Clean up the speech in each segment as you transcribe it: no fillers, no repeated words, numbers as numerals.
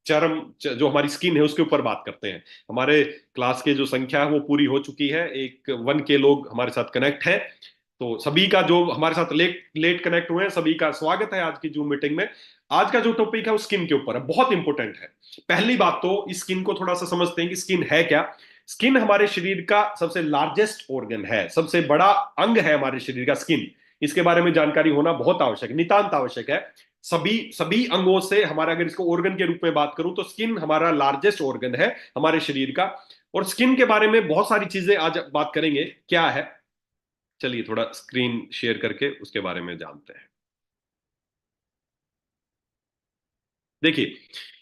चर्म, जो हमारी स्किन है उसके ऊपर बात करते हैं। हमारे क्लास के जो संख्या है वो पूरी हो चुकी है, एक 1K लोग हमारे साथ कनेक्ट हैं। तो सभी का, जो हमारे साथ लेट लेट कनेक्ट हुए हैं, सभी का स्वागत है आज की जूम मीटिंग में। आज का जो टॉपिक है वो स्किन के ऊपर है, बहुत इंपॉर्टेंट है। पहली बात तो इस स्किन को थोड़ा सा समझते हैं कि स्किन है क्या। स्किन हमारे शरीर का सबसे लार्जेस्ट ऑर्गन है, सबसे बड़ा अंग है हमारे शरीर का स्किन। इसके बारे में जानकारी होना बहुत आवश्यक, नितांत आवश्यक है। सभी सभी अंगों से हमारा, अगर इसको ऑर्गन के रूप में बात करूं तो स्किन हमारा लार्जेस्ट ऑर्गन है हमारे शरीर का। और स्किन के बारे में बहुत सारी चीजें आज बात करेंगे, क्या है। चलिए थोड़ा स्क्रीन शेयर करके उसके बारे में जानते हैं। देखिए,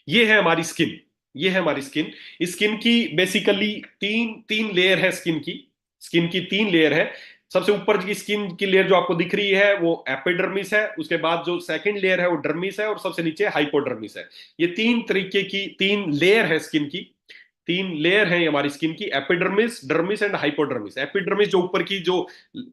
ये है हमारी स्किन, ये है हमारी स्किन। स्किन की बेसिकली तीन तीन लेयर है स्किन की। स्किन की तीन लेयर है। सबसे ऊपर की स्किन की लेयर जो आपको दिख रही है वो एपिडर्मिस है, उसके बाद जो सेकंड लेयर है वो डर्मिस है, और सबसे नीचे हाइपोडर्मिस है। ये तीन तरीके की तीन लेयर है स्किन की। तीन लेयर है हमारी स्किन की, epidermis, dermis and hypodermis. Epidermis जो ऊपर की जो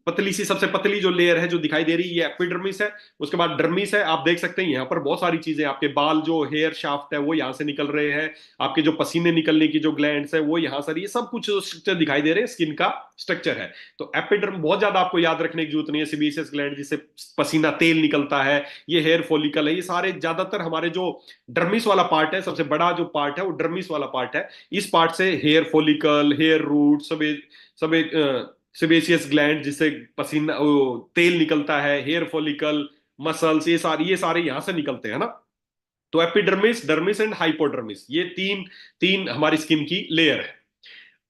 पतली सी, सबसे पतली जो लेयर है जो दिखाई दे रही है, ये एपिडर्मिस है। उसके बाद डर्मिस है। आप देख सकते हैं यहाँ पर बहुत सारी चीजें, आपके बाल, जो हेयर शाफ्ट है वो यहाँ से निकल रहे हैं, आपके जो पसीने निकलने की जो ग्लैंड्स है वो यहाँ से, ये सब कुछ स्ट्रक्चर दिखाई दे रहे हैं, स्किन का स्ट्रक्चर है। तो एपिडर्म बहुत ज्यादा आपको याद रखने की जरूरत नहीं है। सिबेसियस ग्लैंड जिससे पसीना, तेल निकलता है, ये हेयर फॉलिकल है, ये सारे ज्यादातर हमारे जो डर्मिस वाला पार्ट है, सबसे बड़ा जो पार्ट है वो डर्मिस वाला पार्ट है। इस पार्ट से हेयर फॉलिकल, हेयर रूट, सब सब सेबेसियस ग्लैंड जिससे पसीना, तेल निकलता है, हेयर फॉलिकल, मसल्स, ये सारे यहां से निकलते हैं ना। तो एपिडर्मिस, डर्मिस एंड हाइपोडर्मिस, ये तीन तीन हमारी स्किन की लेयर है।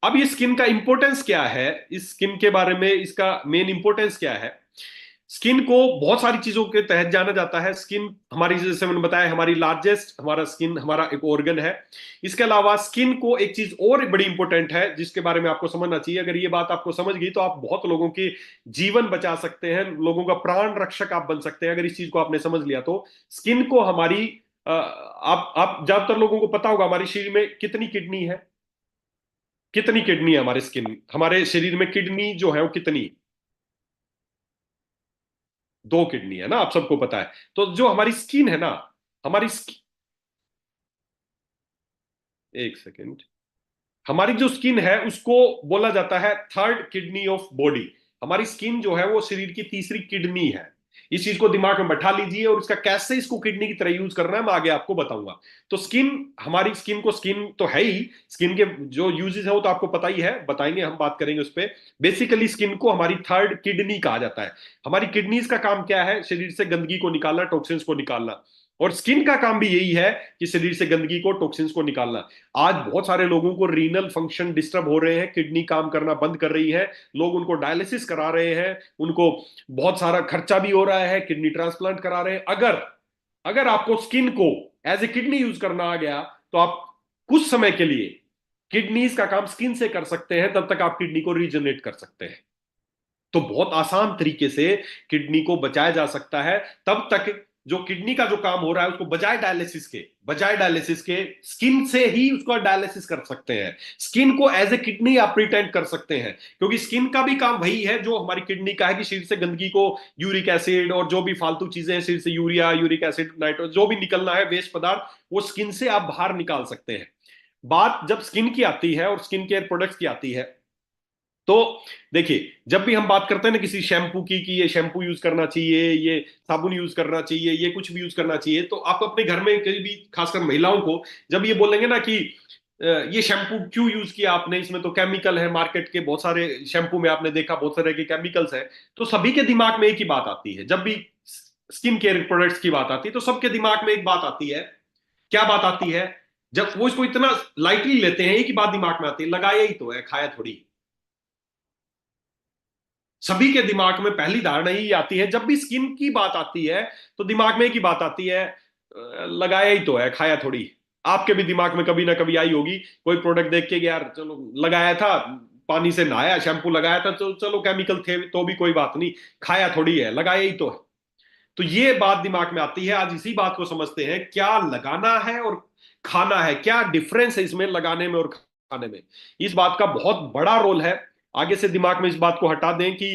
अब ये स्किन का इंपॉर्टेंस क्या है, इस स्किन के बारे में, इसका मेन इंपॉर्टेंस क्या है। स्किन को बहुत सारी चीजों के तहत जाना जाता है। स्किन हमारी, जैसे मैंने बताया, हमारी लार्जेस्ट, हमारा स्किन हमारा एक ऑर्गन है। इसके अलावा स्किन को एक चीज और बड़ी इंपॉर्टेंट है जिसके बारे में आपको समझना चाहिए। अगर ये बात आपको समझ गई तो आप बहुत लोगों के जीवन बचा सकते हैं, लोगों का प्राण रक्षक आप बन सकते हैं, अगर इस चीज को आपने समझ लिया तो। स्किन को हमारी, आप ज्यादातर लोगों को पता होगा हमारे शरीर में कितनी किडनी है। कितनी किडनी है हमारे स्किन, हमारे शरीर में किडनी जो है वो कितनी, दो किडनी है ना, आप सबको पता है। तो जो हमारी स्किन है ना, हमारी एक सेकेंड, हमारी जो स्किन है उसको बोला जाता है थर्ड किडनी ऑफ बॉडी। हमारी स्किन जो है वो शरीर की तीसरी किडनी है। इस चीज को दिमाग में बैठा लीजिए, और इसका कैसे इसको किडनी की तरह यूज करना है मैं आगे आपको बताऊंगा। तो स्किन, हमारी स्किन को, स्किन तो है ही, स्किन के जो यूजेस है वो तो आपको पता ही है, बताएंगे, हम बात करेंगे उस पर। बेसिकली स्किन को हमारी थर्ड किडनी कहा जाता है। हमारी किडनीज का काम क्या है, शरीर से गंदगी को निकालना, टॉक्सिन्स को निकालना। और स्किन का काम भी यही है कि शरीर से गंदगी को, टॉक्सिन्स को निकालना। आज बहुत सारे लोगों को रीनल फंक्शन डिस्टर्ब हो रहे हैं, किडनी काम करना बंद कर रही है, लोग उनको डायलिसिस करा रहे हैं, उनको बहुत सारा खर्चा भी हो रहा है, किडनी ट्रांसप्लांट करा रहे हैं। अगर अगर आपको स्किन को एज ए किडनी यूज करना आ गया तो आप कुछ समय के लिए किडनीज का काम स्किन से कर सकते हैं, तब तक आप किडनी को रीजनरेट कर सकते हैं। तो बहुत आसान तरीके से किडनी को बचाया जा सकता है। तब तक जो किडनी का जो काम हो रहा है उसको बजाय डायलिसिस के स्किन से ही उसका डायलिसिस कर सकते हैं। स्किन को एज ए किडनी आप प्रिटेंड कर सकते हैं, क्योंकि स्किन का भी काम वही है जो हमारी किडनी का है, कि शरीर से गंदगी को, यूरिक एसिड और जो भी फालतू चीजें हैं शरीर से, यूरिया, यूरिक एसिड, नाइट्रो, जो भी निकलना है वेस्ट पदार्थ, वो स्किन से आप बाहर निकाल सकते हैं। बात जब स्किन की आती है और स्किन केयर प्रोडक्ट्स की आती है, तो देखिए, जब भी हम बात करते हैं ना किसी शैम्पू की, कि ये शैम्पू यूज करना चाहिए, ये साबुन यूज करना चाहिए, ये कुछ भी यूज करना चाहिए, तो आप अपने घर में कहीं भी, खासकर महिलाओं को, जब ये बोलेंगे ना कि ये शैम्पू क्यों यूज किया आपने, इसमें तो केमिकल है, मार्केट के बहुत सारे शैम्पू में आपने देखा बहुत सारे के केमिकल्स हैं, तो सभी के दिमाग में एक ही बात आती है। जब भी स्किन केयर प्रोडक्ट्स की बात आती है तो सबके दिमाग में एक बात आती है। क्या बात आती है? जब वो इसको इतना लाइटली लेते हैं, एक ही बात दिमाग में आती है, लगाया ही तो है, खाया थोड़ी। सभी के दिमाग में पहली धारणा ही आती है, जब भी स्किन की बात आती है तो दिमाग में एक ही बात आती है, लगाया ही तो है, खाया थोड़ी। आपके भी दिमाग में कभी ना कभी आई होगी, कोई प्रोडक्ट देख के कि यार चलो लगाया था, पानी से नहाया, शैम्पू लगाया था, तो चलो केमिकल थे तो भी कोई बात नहीं, खाया थोड़ी है, लगाया ही तो है। तो ये बात दिमाग में आती है। आज इसी बात को समझते हैं, क्या लगाना है और खाना है, क्या डिफरेंस है इसमें, लगाने में और खाने में। इस बात का बहुत बड़ा रोल है। आगे से दिमाग में इस बात को हटा दें कि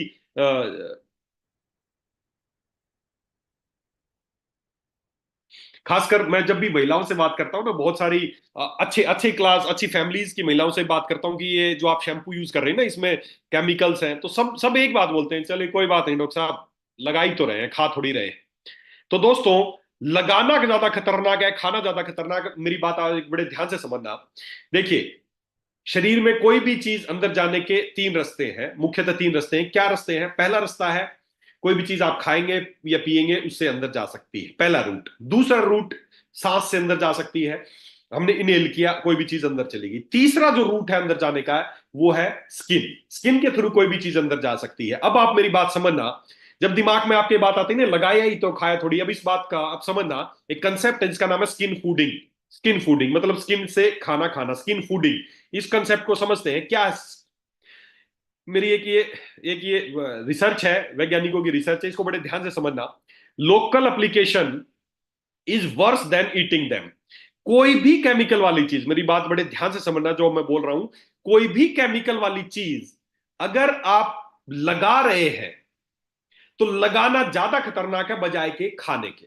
खासकर मैं जब भी महिलाओं से बात करता हूँ ना, बहुत सारी अच्छे अच्छे क्लास अच्छी फैमिलीज की महिलाओं से बात करता हूँ कि ये जो आप शैम्पू यूज कर रहे हैं ना, इसमें केमिकल्स हैं, तो सब सब एक बात बोलते हैं, चलिए कोई बात नहीं डॉक्टर साहब, लगा ही तो रहे हैं, खा थोड़ी रहे हैं। तो दोस्तों, लगाना ज्यादा खतरनाक है, खाना ज्यादा खतरनाक है। मेरी बात आज बड़े ध्यान से समझना। देखिए, शरीर में कोई भी चीज अंदर जाने के तीन रास्ते हैं, मुख्यतः तीन रास्ते हैं। क्या रास्ते हैं? पहला रास्ता है, कोई भी चीज आप खाएंगे या पिएंगे उससे अंदर जा सकती है, पहला रूट। दूसरा रूट, सांस से अंदर जा सकती है, हमने इनहेल किया, कोई भी चीज अंदर चलेगी। तीसरा जो रूट है अंदर जाने का, वो है स्किन। स्किन के थ्रू कोई भी चीज अंदर जा सकती है। अब आप मेरी बात समझना, जब दिमाग में आपके बात आती है ना, लगाया ही तो खाया थोड़ी, अब इस बात का आप समझना, एक कंसेप्ट है जिसका नाम है स्किन फूडिंग। स्किन फूडिंग मतलब स्किन से खाना खाना, स्किन फूडिंग। इस कंसेप्ट को समझते हैं क्या? मेरी एक ये रिसर्च है, वैज्ञानिकों की रिसर्च है, इसको बड़े ध्यान से समझना। Local application is worse than eating them. कोई भी केमिकल वाली चीज, मेरी बात बड़े ध्यान से समझना जो मैं बोल रहा हूं, कोई भी केमिकल वाली चीज अगर आप लगा रहे हैं, तो लगाना ज्यादा खतरनाक है बजाय के खाने के।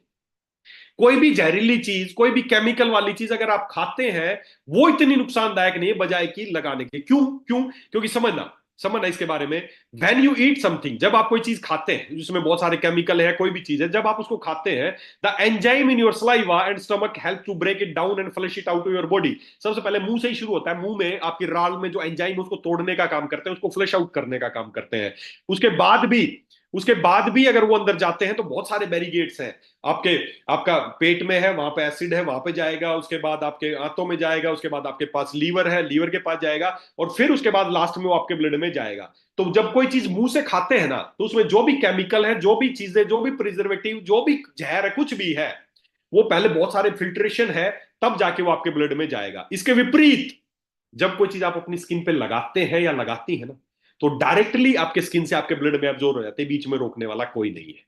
कोई भी जहरीली चीज, कोई भी केमिकल वाली चीज अगर आप खाते हैं, वो इतनी नुकसानदायक नहीं है बजाय की लगाने के। क्यों? क्यों? क्योंकि समझना, समझना इसके बारे में। व्हेन यू ईट समथिंग, जब आप कोई चीज खाते हैं जिसमें बहुत सारे केमिकल है, कोई भी चीज है, जब आप उसको खाते हैं, the enzyme in your saliva and stomach help to break it down and flush it out to your body. सबसे पहले मुंह से ही शुरू होता है। मुंह में आपकी राल में जो एंजाइम उसको तोड़ने का काम करते हैं, उसको फ्लश आउट करने का काम करते हैं। उसके बाद भी उसके बाद भी अगर वो अंदर जाते हैं तो बहुत सारे बैरिगेट्स हैं आपके। आपका पेट में है, वहां पे एसिड है, वहां पे जाएगा, उसके बाद आपके आंतों में जाएगा, उसके बाद आपके पास लीवर है, लीवर के पास जाएगा, और फिर उसके बाद लास्ट में वो आपके ब्लड में जाएगा। तो जब कोई चीज मुंह से खाते हैं ना, तो उसमें जो भी केमिकल है, जो भी चीजें, जो भी प्रिजर्वेटिव, जो भी जहर है, कुछ भी है, वो पहले बहुत सारे फिल्ट्रेशन है, तब जाके वो आपके ब्लड में जाएगा। इसके विपरीत, जब कोई चीज आप अपनी स्किन पे लगाते हैं या लगाती है ना, तो डायरेक्टली आपके स्किन से आपके ब्लड में एब्जॉर्ब हो जाते हैं, बीच में रोकने वाला कोई नहीं है।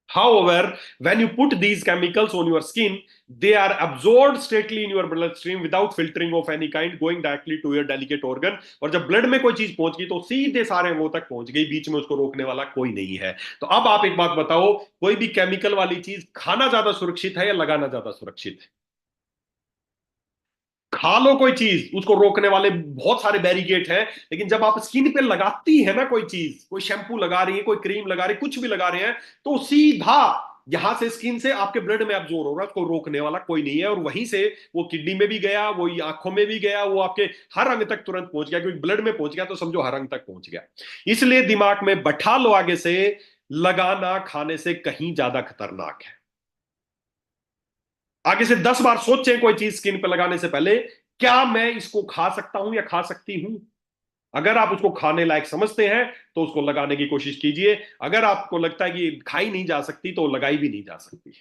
However, when you put these chemicals on your skin, they are absorbed straightly in your bloodstream without filtering of any kind, going directly to your delicate organ। और जब ब्लड में कोई चीज पहुंच गई तो सीधे सारे अंगों तक पहुंच गई, बीच में उसको रोकने वाला कोई नहीं है। तो अब आप एक बात बताओ, कोई भी केमिकल वाली चीज खाना ज्यादा सुरक्षित है या लगाना ज्यादा सुरक्षित है? खा लो कोई चीज, उसको रोकने वाले बहुत सारे बैरिकेड हैं, लेकिन जब आप स्किन पे लगाती है ना कोई चीज, कोई शैम्पू लगा रही है, कोई क्रीम लगा रही है, कुछ भी लगा रहे हैं, तो सीधा यहां से स्किन से आपके ब्लड में एब्जॉर्ब हो रहा है, उसको रोकने वाला कोई नहीं है। और वहीं से वो किडनी में भी गया, वो आंखों में भी गया, वो आपके हर अंग तक तुरंत पहुंच गया, क्योंकि ब्लड में पहुंच गया तो समझो हर अंग तक पहुंच गया। इसलिए दिमाग में बैठा लो आगे से, लगाना खाने से कहीं ज्यादा खतरनाक है। आगे से 10 बार सोचें कोई चीज स्किन पे लगाने से पहले, क्या मैं इसको खा सकता हूं या खा सकती हूं। अगर आप उसको खाने लायक समझते हैं तो उसको लगाने की कोशिश कीजिए। अगर आपको लगता है कि खाई नहीं जा सकती तो लगाई भी नहीं जा सकती।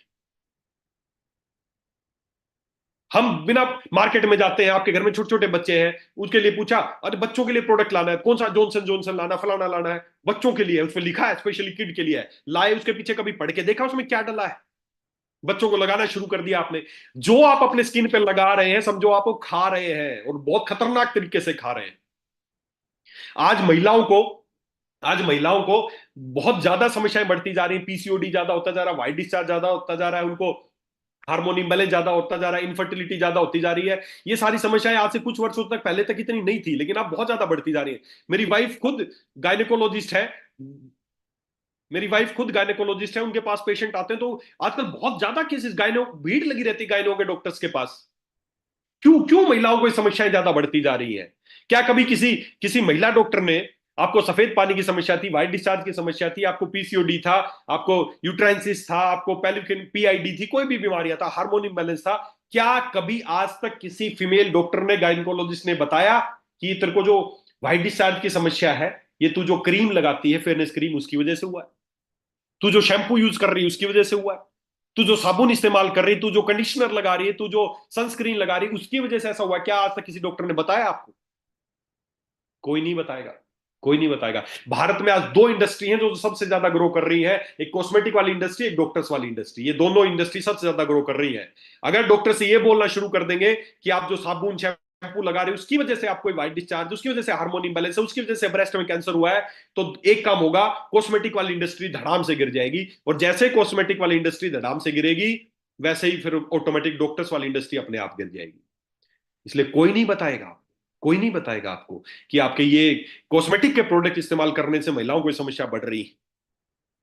हम बिना मार्केट में जाते हैं, आपके घर में छोटे छोटे बच्चे हैं, उसके लिए पूछा, अरे बच्चों के लिए प्रोडक्ट लाना है, कौन सा जॉनसन जॉनसन लाना, फलाना लाना है, बच्चों के लिए, उसमें लिखा है स्पेशली किड के लिए है, लाए, उसके पीछे कभी पढ़ के देखा उसमें क्या डला है? बच्चों को लगाना शुरू कर दिया आपने। जो आप अपने स्किन पे लगा रहे हैं, समझो आप वो खा रहे हैं, और बहुत खतरनाक तरीके से खा रहे हैं। आज महिलाओं को आज महिलाओं को बहुत ज्यादा समस्याएं बढ़ती जा रही हैं। पीसीओडी ज्यादा होता जा रहा है, व्हाइट डिस्चार्ज ज्यादा होता जा रहा है, उनको हार्मोन इम्बैलेंस ज्यादा होता जा रहा है, इनफर्टिलिटी ज्यादा होती जा रही है। ये सारी समस्याएं आज से कुछ वर्षों तक, पहले तक इतनी नहीं थी, लेकिन अब बहुत ज्यादा बढ़ती जा रही है। मेरी वाइफ खुद गायनेकोलॉजिस्ट है। मेरी वाइफ खुद गायनेकोलॉजिस्ट है, उनके पास पेशेंट आते हैं तो आजकल बहुत ज्यादा केसेस, गायनो भीड़ लगी रहती है गायनो के डॉक्टर्स के पास। क्यों क्यों महिलाओं को ये समस्याएं ज्यादा बढ़ती जा रही है? क्या कभी किसी किसी महिला डॉक्टर ने आपको सफेद पानी की समस्या थी, व्हाइट डिस्चार्ज की समस्या थी, आपको पीसीओडी था, आपको यूट्राइंसिस था, आपको पेलिकन पीआईडी थी, कोई भी बीमारियां था, हार्मोन इम्बैलेंस था, क्या कभी आज तक किसी फीमेल डॉक्टर ने, गायनेकोलॉजिस्ट ने बताया कि तेरे को जो व्हाइट डिस्चार्ज की समस्या है, ये तू जो क्रीम लगाती है, फेयरनेस क्रीम, उसकी वजह से हुआ है? तू जो शैम्पू यूज कर रही है उसकी वजह से हुआ है? तू जो साबुन इस्तेमाल कर रही है, तू जो कंडीशनर लगा रही है, तू जो सनस्क्रीन लगा रही है, उसकी वजह से ऐसा हुआ? क्या आज तक किसी डॉक्टर ने बताया आपको? कोई नहीं बताएगा। कोई नहीं बताएगा। भारत में आज दो इंडस्ट्री हैं जो सबसे ज्यादा ग्रो कर रही है, एक कॉस्मेटिक वाली इंडस्ट्री, एक डॉक्टर्स वाली इंडस्ट्री। ये दोनों इंडस्ट्री सबसे ज्यादा ग्रो कर रही है। अगर डॉक्टर से ये बोलना शुरू कर देंगे कि आप जो साबुन शैम्पू लगा रहे हो उसकी वजह से आपको व्हाइट डिस्चार्ज, उसकी वजह से हार्मोन इंबैलेंस है, उसकी वजह से ब्रेस्ट में कैंसर हुआ है, तो एक काम होगा, कॉस्मेटिक वाली इंडस्ट्री धड़ाम से गिर जाएगी। और जैसे कॉस्मेटिक वाली इंडस्ट्री धड़ाम से गिरेगी, वैसे ही फिर ऑटोमेटिक डॉक्टर्स वाली इंडस्ट्री अपने आप गिर जाएगी। इसलिए कोई नहीं बताएगा, कोई नहीं बताएगा आपको कि आपके ये कॉस्मेटिक के प्रोडक्ट इस्तेमाल करने से महिलाओं को समस्या बढ़ रही है,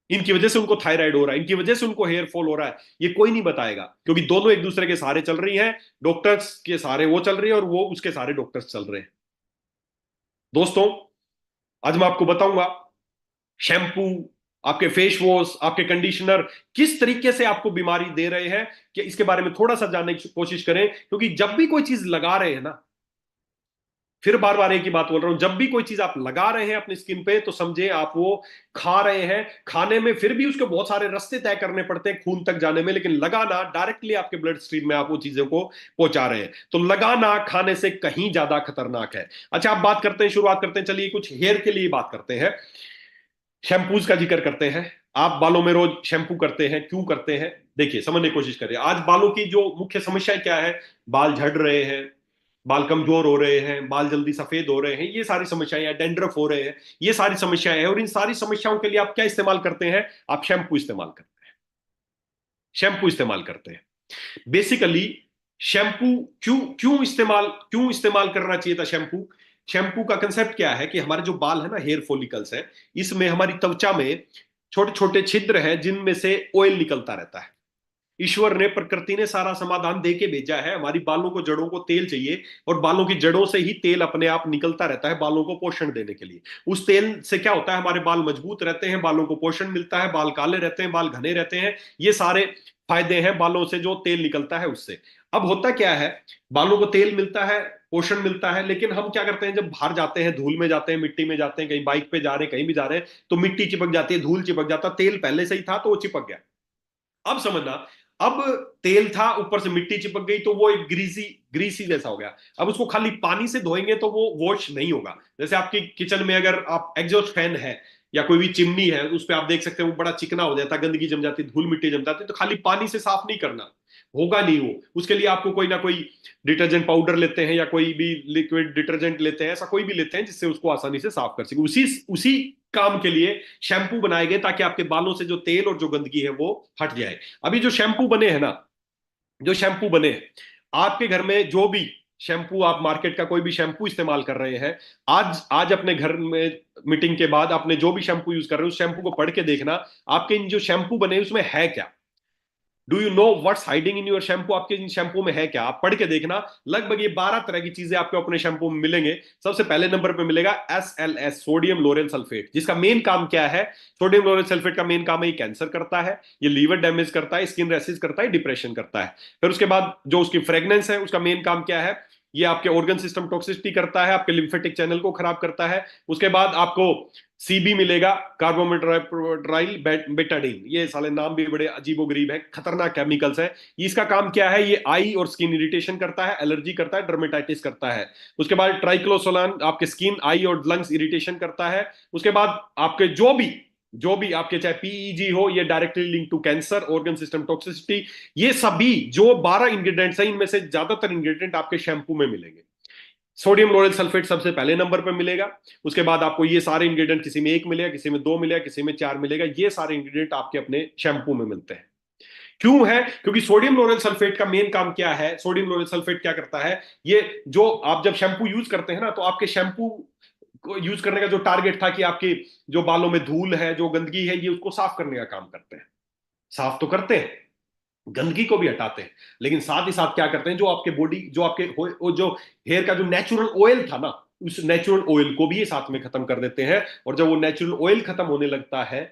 इनकी वजह से उनको थायराइड हो रहा है, इनकी वजह से उनको हेयर फॉल हो रहा है। ये कोई नहीं बताएगा, क्योंकि दोनों एक दूसरे के सहारे चल रही हैं। डॉक्टर्स के सहारे वो चल रही है और वो उसके सहारे डॉक्टर्स चल रहे हैं। दोस्तों, आज मैं आपको बताऊंगा शैम्पू, आपके फेस वॉश, आपके कंडीशनर किस तरीके से आपको बीमारी दे रहे हैं, कि इसके बारे में थोड़ा सा जानने की कोशिश करें। क्योंकि जब भी कोई चीज लगा रहे हैं ना, फिर बार बार एक ही बात बोल रहा हूं, जब भी कोई चीज आप लगा रहे हैं अपनी स्किन पे, तो समझे आप वो खा रहे हैं। खाने में फिर भी उसके बहुत सारे रास्ते तय करने पड़ते हैं खून तक जाने में, लेकिन लगाना डायरेक्टली आपके ब्लड स्ट्रीम में आप वो चीजों को पहुंचा रहे हैं। तो लगाना खाने से कहीं ज्यादा खतरनाक है। अच्छा, आप बात करते हैं, शुरुआत करते हैं, चलिए कुछ हेयर के लिए बात करते हैं। शैम्पूज का जिक्र करते हैं। आप बालों में रोज शैम्पू करते हैं, क्यों करते हैं? देखिए, समझने की कोशिश करिए। आज बालों की जो मुख्य समस्या क्या है? बाल झड़ रहे हैं, बाल कमजोर हो रहे हैं, बाल जल्दी सफेद हो रहे हैं, ये सारी समस्याएं, डैंड्रफ हो रहे हैं, ये सारी समस्याएं हैं। और इन सारी समस्याओं के लिए आप क्या इस्तेमाल करते हैं? आप शैम्पू इस्तेमाल करते हैं। शैम्पू इस्तेमाल करते हैं बेसिकली। शैम्पू क्यों इस्तेमाल करना चाहिए था शैम्पू? शैम्पू का कंसेप्ट क्या है कि हमारे जो बाल है ना, हेयर फॉलिकल्स है, इसमें हमारी त्वचा में छोटे छोटे छिद्र हैं जिनमें से ऑयल निकलता रहता है। ईश्वर ने, प्रकृति ने सारा समाधान दे के भेजा है। हमारी बालों को, जड़ों को तेल चाहिए, और बालों की जड़ों से ही तेल अपने आप निकलता रहता है बालों को पोषण देने के लिए। उस तेल से क्या होता है? हमारे बाल मजबूत रहते हैं, बालों को पोषण मिलता है, बाल काले रहते हैं, बाल घने रहते हैं। ये सारे फायदे हैं बालों से जो तेल निकलता है उससे। अब होता क्या है, बालों को तेल मिलता है, पोषण मिलता है, लेकिन हम क्या करते हैं? जब बाहर जाते हैं, धूल में जाते हैं, मिट्टी में जाते हैं, कहीं बाइक पे जा रहे हैं, कहीं भी जा रहे हैं, तो मिट्टी चिपक जाती है, धूल चिपक जाता है। तेल पहले से ही था तो वो चिपक गया। अब समझना, अब तेल था, ऊपर से मिट्टी चिपक गई, तो वो एक ग्रीसी ग्रीसी जैसा हो गया। अब उसको खाली पानी से धोएंगे तो वो वॉश नहीं होगा। जैसे आपकी किचन में अगर आप एग्जॉस्ट फैन है या कोई भी चिमनी है, उस पर आप देख सकते हैं वो बड़ा चिकना हो जाता है, गंदगी जम जाती है, धूल मिट्टी जम जाती है। तो खाली पानी से साफ नहीं करना, होगा नहीं वो। उसके लिए आपको कोई ना कोई डिटर्जेंट पाउडर लेते हैं, या कोई भी लिक्विड डिटर्जेंट लेते हैं, ऐसा कोई भी लेते हैं जिससे उसको आसानी से साफ कर सके। उसी उसी काम के लिए शैम्पू बनाए गए, ताकि आपके बालों से जो तेल और जो गंदगी है वो हट जाए। अभी जो शैम्पू बने हैं ना, जो शैम्पू बने हैं, आपके घर में जो भी शैम्पू, आप मार्केट का कोई भी शैम्पू इस्तेमाल कर रहे हैं, आज आज अपने घर में मीटिंग के बाद आपने जो भी शैम्पू यूज कर रहे हो, उस शैम्पू को पढ़ के देखना, आपके इन जो शैम्पू बने उसमें है क्या। Do you know what's hiding in your shampoo? आपके इन शैम्पू में है क्या? आप पढ़ के देखना। लगभग ये 12 तरह की चीजें आपको अपने शैम्पू में मिलेंगे। सबसे पहले नंबर पे मिलेगा SLS, सोडियम लोरेल सल्फेट, जिसका मेन काम क्या है? सोडियम लोरेल सल्फेट का मेन काम है, ये कैंसर करता है, ये लीवर डैमेज करता है, स्किन रैशेज करता है, डिप्रेशन करता है। फिर उसके बाद जो उसकी फ्रेग्रेंस है, उसका मेन काम क्या है? ये आपके ऑर्गन सिस्टम टॉक्सिसिटी करता है, आपके लिम्फेटिक चैनल को खराब करता है। उसके बाद आपको CB मिलेगा, कार्बोमेट्राइल बेटाडीन। ये साले नाम भी बड़े अजीबोगरीब हैं, खतरनाक केमिकल्स हैं। इसका काम क्या है? ये आई और स्किन इरिटेशन करता है, एलर्जी करता है, डर्मेटाइटिस करता है। उसके बाद ट्राइक्लोसोलान आपके स्किन, आई और लंग्स इरिटेशन करता है। उसके बाद आपके जो भी आपके चाहे PEG हो, ये directly link to cancer, organ system toxicity. ये सभी जो 12 इंग्रेडिएंट्स हैं, इनमें से ज्यादातर इंग्रेडिएंट आपके शैम्पू में मिलेंगे। सोडियम लोरेल सल्फेट सबसे पहले नंबर पर मिलेगा। उसके बाद आपको ये सारे इंग्रेडिएंट किसी में एक मिलेगा, किसी में दो मिलेगा, किसी में चार मिलेगा। ये सारे इंग्रेडिएंट आपके अपने शैम्पू में मिलते हैं। क्यों है? क्योंकि सोडियम लोरेल सल्फेट का मेन काम क्या है? सोडियम लोरेल सल्फेट क्या करता है? ये जो आप जब शैम्पू यूज करते हैं ना, तो आपके शैम्पू को यूज करने का जो टारगेट था कि आपके जो बालों में धूल है, जो गंदगी है, ये उसको साफ करने का काम करते हैं। साफ तो करते हैं, गंदगी को भी हटाते हैं, लेकिन साथ ही साथ क्या करते हैं? जो आपके बॉडी, जो आपके जो हेयर का जो नेचुरल ऑयल था ना, उस नेचुरल ऑयल को भी ये साथ में खत्म कर देते हैं। और जब वो नेचुरल ऑयल खत्म होने लगता है,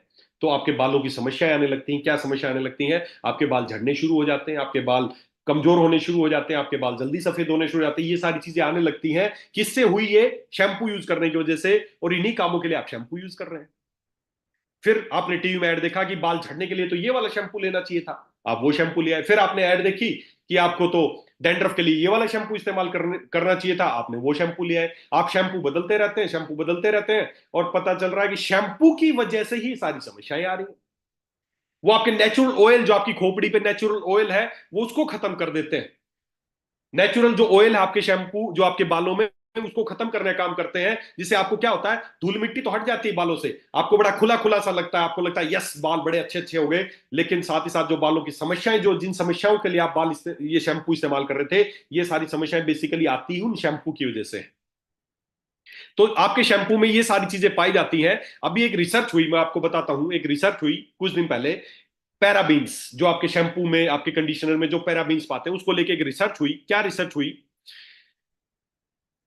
तो आपके बालों की समस्याएं आने लगती हैं। क्या समस्या आने लगती हैं? आपके बाल झड़ने शुरू हो जाते हैं, आपके बाल कमजोर होने शुरू हो जाते हैं, आपके बाल जल्दी सफेद होने शुरू हो जाते हैं। ये सारी चीजें आने लगती हैं, किससे हुई? ये शैम्पू यूज करने की वजह से। और इन्हीं कामों के लिए आप शैम्पू यूज कर रहे हैं। फिर आपने टीवी में ऐड देखा कि बाल झड़ने के लिए तो ये वाला शैम्पू लेना चाहिए था, आप वो शैम्पू ले आए। फिर आपने ऐड देखी कि आपको तो डैंड्रफ के लिए ये वाला शैम्पू इस्तेमाल करना चाहिए था, आपने वो शैम्पू ले आए। आप शैम्पू बदलते रहते हैं, शैम्पू बदलते रहते हैं, और पता चल रहा है कि शैम्पू की वजह से ही सारी समस्याएं आ रही हैं। वो आपके नेचुरल ऑयल, जो आपकी खोपड़ी पे नेचुरल ऑयल है, वो उसको खत्म कर देते हैं। नेचुरल जो ऑयल है आपके शैम्पू, जो आपके बालों में उसको खत्म करने का काम करते हैं, जिससे आपको क्या होता है, धूल मिट्टी तो हट जाती है बालों से, आपको बड़ा खुला खुला सा लगता है, आपको लगता है यस बाल बड़े अच्छे अच्छे हो गए। लेकिन साथ ही साथ जो बालों की समस्याएं, जो जिन समस्याओं के लिए आप ये शैम्पू इस्तेमाल कर रहे थे, ये सारी समस्याएं बेसिकली आती ही उन शैम्पू की वजह से। तो आपके शैम्पू में ये सारी चीजें पाई जाती हैं। अभी एक रिसर्च हुई, मैं आपको बताता हूं, एक रिसर्च हुई कुछ दिन पहले। पैराबीन्स जो आपके शैम्पू में, आपके कंडीशनर में जो पैराबीन्स पाते हैं, उसको लेके एक रिसर्च हुई। क्या रिसर्च हुई?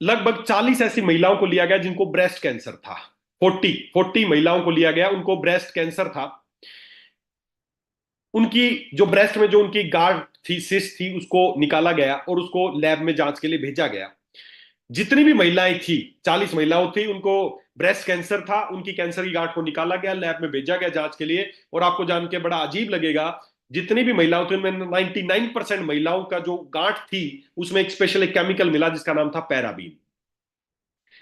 लगभग 40 ऐसी महिलाओं को लिया गया जिनको ब्रेस्ट कैंसर था। 40 महिलाओं को लिया गया, उनको ब्रेस्ट कैंसर था। उनकी जो ब्रेस्ट में जो उनकी गांठ थी, सिस्ट थी, उसको निकाला गया और उसको लैब में जांच के लिए भेजा गया। जितनी भी महिलाएं थी, 40 महिलाओं थी, उनको ब्रेस्ट कैंसर था, उनकी कैंसर की गांठ को निकाला गया, लैब में भेजा गया जांच के लिए। और आपको जान के बड़ा अजीब लगेगा, जितनी भी महिलाओं थी उनमें 99% महिलाओं का जो गांठ थी, उसमें एक स्पेशल एक केमिकल मिला जिसका नाम था पैराबीन।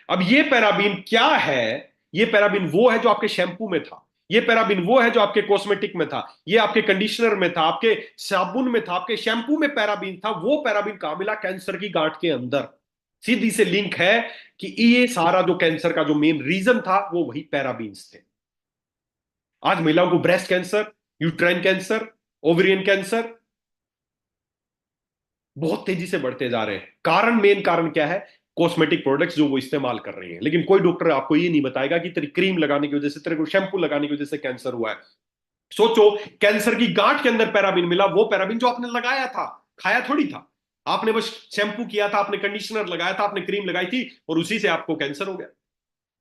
अब ये पैराबीन क्या है? ये पैराबीन वो है जो आपके शैम्पू में था, ये पैराबीन वो है जो आपके कॉस्मेटिक में था, ये आपके कंडीशनर में था, आपके साबुन में था, आपके शैम्पू में पैराबीन था। वो पैराबीन कहां मिला? कैंसर की गांठ के अंदर। सीधी से लिंक है कि ये सारा जो कैंसर का जो मेन रीजन था वो वही पैराबीन्स थे। आज महिलाओं को breast cancer, uterine cancer, ovarian cancer बहुत तेजी से बढ़ते जा रहे हैं। कारण, मेन कारण क्या है? कॉस्मेटिक प्रोडक्ट्स जो वो इस्तेमाल कर रही हैं। लेकिन कोई डॉक्टर आपको ये नहीं बताएगा कि तेरी क्रीम लगाने की वजह से, तेरे को शैम्पू लगाने की वजह से कैंसर हुआ है। सोचो, कैंसर की गांठ के अंदर पैराबीन मिला, वो पैराबीन जो आपने लगाया था, खाया थोड़ी था। आपने बस शैम्पू किया था, आपने कंडीशनर लगाया था, आपने क्रीम लगाई थी, और उसी से आपको कैंसर हो गया।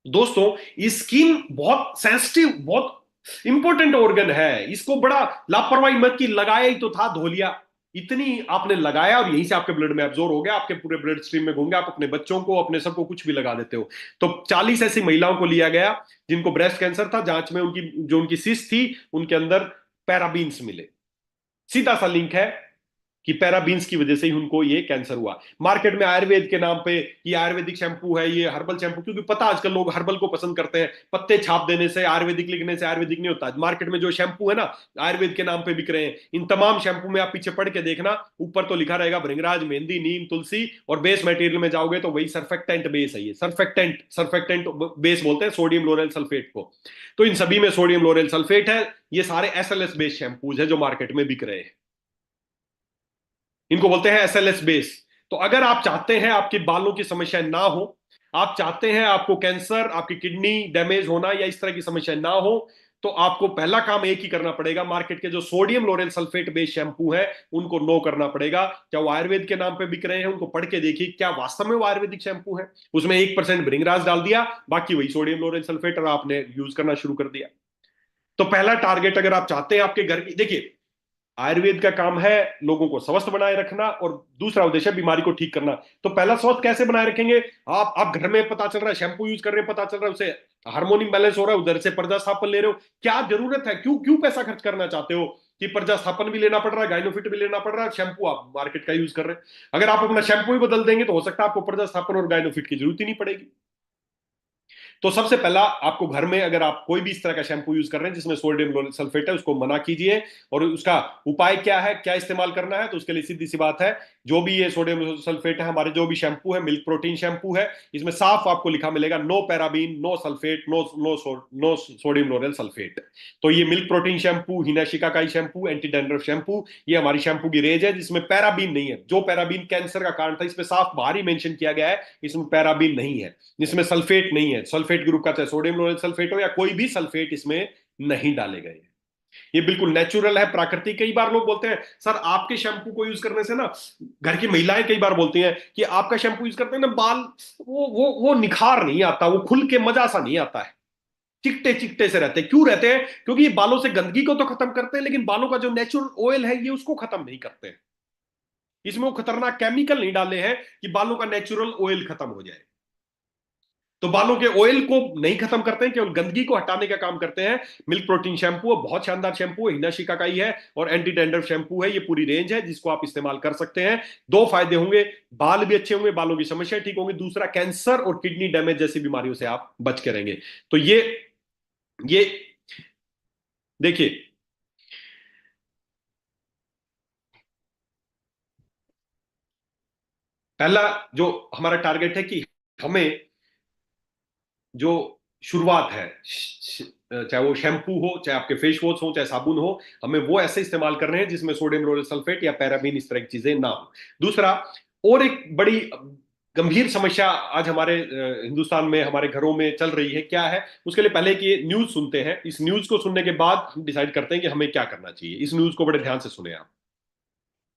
दोस्तों, स्किन बहुत सेंसिटिव, बहुत इंपॉर्टेंट ऑर्गन है। इसको बड़ा लापरवाही मत की, लगाया ही तो था, धो लिया। इतनी आपने लगाया और यहीं से आपके ब्लड में एब्जॉर्ब हो गया, आपके पूरे ब्लड स्ट्रीम में घूम गया, आप अपने बच्चों को, अपने सबको कुछ भी लगा देते हो। तो 40 ऐसी महिलाओं को लिया गया जिनको ब्रेस्ट कैंसर था, जांच में उनकी जो उनकी सिस्ट थी, उनके अंदर पैराबीन्स मिले। सीधा सा लिंक है कि पैराबीन्स की वजह से ही उनको ये कैंसर हुआ। मार्केट में आयुर्वेद के नाम पे ये आयुर्वेदिक शैम्पू है, ये हर्बल शैम्पू, क्योंकि पता आजकल लोग हर्बल को पसंद करते हैं। पत्ते छाप देने से, आयुर्वेदिक लिखने से आयुर्वेदिक नहीं होता। मार्केट में जो शैम्पू है ना, आयुर्वेद के नाम पे बिक रहे हैं, इन तमाम शैम्पू में आप पीछे पढ़ के देखना, ऊपर तो लिखा रहेगा भृंगराज, मेहंदी, नीम, तुलसी, और बेस मटेरियल में जाओगे तो वही सर्फेक्टेंट बेस है। ये सर्फेक्टेंट सर्फेक्टेंट बेस बोलते हैं सोडियम लोरेल सल्फेट को। तो इन सभी में सोडियम लोरेल सल्फेट है। ये सारे एसएलएस बेस्ड शैम्पूज है जो मार्केट में बिक रहे हैं। इनको बोलते हैं एसएलएस बेस। तो अगर आप चाहते हैं आपके बालों की समस्या ना हो, आप चाहते हैं आपको कैंसर, आपकी किडनी डैमेज होना या इस तरह की समस्या ना हो, तो आपको पहला काम एक ही करना पड़ेगा, मार्केट के जो sodium lauryl sulphate based shampoo है उनको नो करना पड़ेगा। क्या वो आयुर्वेद के नाम पे बिक रहे हैं, उनको पढ़ के देखिए क्या वास्तव में वो आयुर्वेदिक शैम्पू है। उसमें 1% भृंगराज डाल दिया, बाकी वही सोडियम लोरेल सल्फेट, और आपने यूज करना शुरू कर दिया। तो पहला टारगेट, अगर आप चाहते हैं आपके घर की, देखिए, आयुर्वेद का काम है लोगों को स्वस्थ बनाए रखना, और दूसरा उद्देश्य है बीमारी को ठीक करना। तो पहला स्वस्थ कैसे बनाए रखेंगे? आप घर में, पता चल रहा है शैम्पू यूज कर रहे हैं, पता चल रहा है उसे हार्मोन बैलेंस हो रहा है, उधर से पर्दा स्थापन ले रहे हो, क्या जरूरत है? क्यों क्यों पैसा खर्च करना चाहते हो कि पर्दा स्थापन भी लेना पड़ रहा है, गाइनोफिट भी लेना पड़ रहा है, शैम्पू आप मार्केट का यूज कर रहे हैं? अगर आप अपना शैम्पू ही बदल देंगे तो हो सकता है आपको पर्दा स्थापन और गाइनोफिट की जरूरत ही नहीं पड़ेगी। तो सबसे पहला, आपको घर में अगर आप कोई भी इस तरह का शैम्पू यूज कर रहे हैं जिसमें सोडियम सल्फेट है, उसको मना कीजिए। और उसका उपाय क्या है, क्या इस्तेमाल करना है? तो उसके लिए सीधी सी बात है, जो भी ये सोडियम सल्फेट है, हमारे जो भी शैम्पू है, मिल्क प्रोटीन शैम्पू है, इसमें साफ आपको लिखा मिलेगा no paraben, no sulphate, no sodium lauryl sulphate. तो ये milk protein shampoo, henna shikakai shampoo, anti dandruff shampoo, ये हमारी शैम्पू की रेंज है जिसमें पैराबीन नहीं है। जो पैराबीन कैंसर का कारण था, इसमें साफ बाहर ही मेंशन किया गया है, इसमें पैराबीन नहीं है, जिसमें सल्फेट नहीं है। सल्फेट ग्रुप का चाहे सोडियम लोरेल सल्फेट हो या कोई भी सल्फेट इसमें नहीं डाले गए। ये बिल्कुल नेचुरल है, प्राकृतिक। कई बार लोग बोलते हैं सर आपके शैम्पू को यूज करने से ना, घर की महिलाएं कई बार बोलती हैं कि आपका शैम्पू यूज करते हैं ना, बाल वो निखार नहीं आता, वो खुल के मजा सा नहीं आता है, चिकटे चिकटे से रहते हैं। क्यों रहते हैं? क्योंकि ये बालों से गंदगी को तो खत्म करते हैं, लेकिन बालों का जो नेचुरल ऑयल है ये उसको खत्म नहीं करते हैं। इसमें वो खतरनाक केमिकल नहीं डाले हैं कि बालों का नेचुरल ऑयल खत्म हो जाए। तो बालों के ऑयल को नहीं खत्म करते हैं, केवल गंदगी को हटाने का काम करते हैं। मिल्क प्रोटीन शैम्पू बहुत शानदार शैम्पू है, हिना शिकाकाई है, और एंटी डैंड्रफ शैम्पू है। ये पूरी रेंज है जिसको आप इस्तेमाल कर सकते हैं। दो फायदे होंगे, बाल भी अच्छे होंगे, बालों की समस्या ठीक होंगी, दूसरा कैंसर और किडनी डैमेज जैसी बीमारियों से आप बच के रहेंगे। तो ये देखिए, पहला जो हमारा टारगेट है कि हमें जो शुरुआत है, चाहे वो शैम्पू हो, चाहे आपके फेस वॉश हो, चाहे साबुन हो, हमें वो ऐसे इस्तेमाल करने हैं जिसमें सोडियम लोरेल सल्फेट या पैराबीन इस तरह की चीजें ना हो। दूसरा, और एक बड़ी गंभीर समस्या आज हमारे हिंदुस्तान में हमारे घरों में चल रही है, क्या है उसके लिए पहले कि न्यूज सुनते हैं, इस न्यूज को सुनने के बाद हम डिसाइड करते हैं कि हमें क्या करना चाहिए। इस न्यूज को बड़े ध्यान से सुने आप।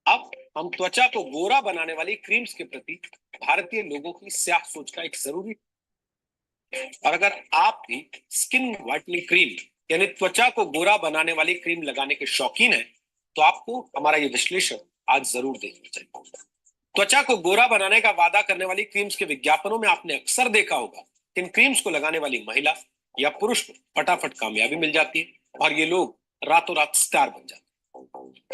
अब हम त्वचा को गोरा बनाने वाली क्रीम्स के प्रति भारतीय लोगों की स्याह सोच का एक जरूरी, और अगर आप भी स्किन व्हाइटनिंग क्रीम यानी त्वचा को गोरा बनाने वाली क्रीम लगाने के शौकीन हैं, तो आपको हमारा ये विश्लेषण आज जरूर देखना चाहिए। त्वचा को गोरा बनाने का वादा करने वाली क्रीम्स के विज्ञापनों में आपने अक्सर देखा होगा, इन क्रीम्स को लगाने वाली महिला या पुरुष को फटाफट कामयाबी मिल जाती है और ये लोग रातों रात स्टार बन जाते हैं।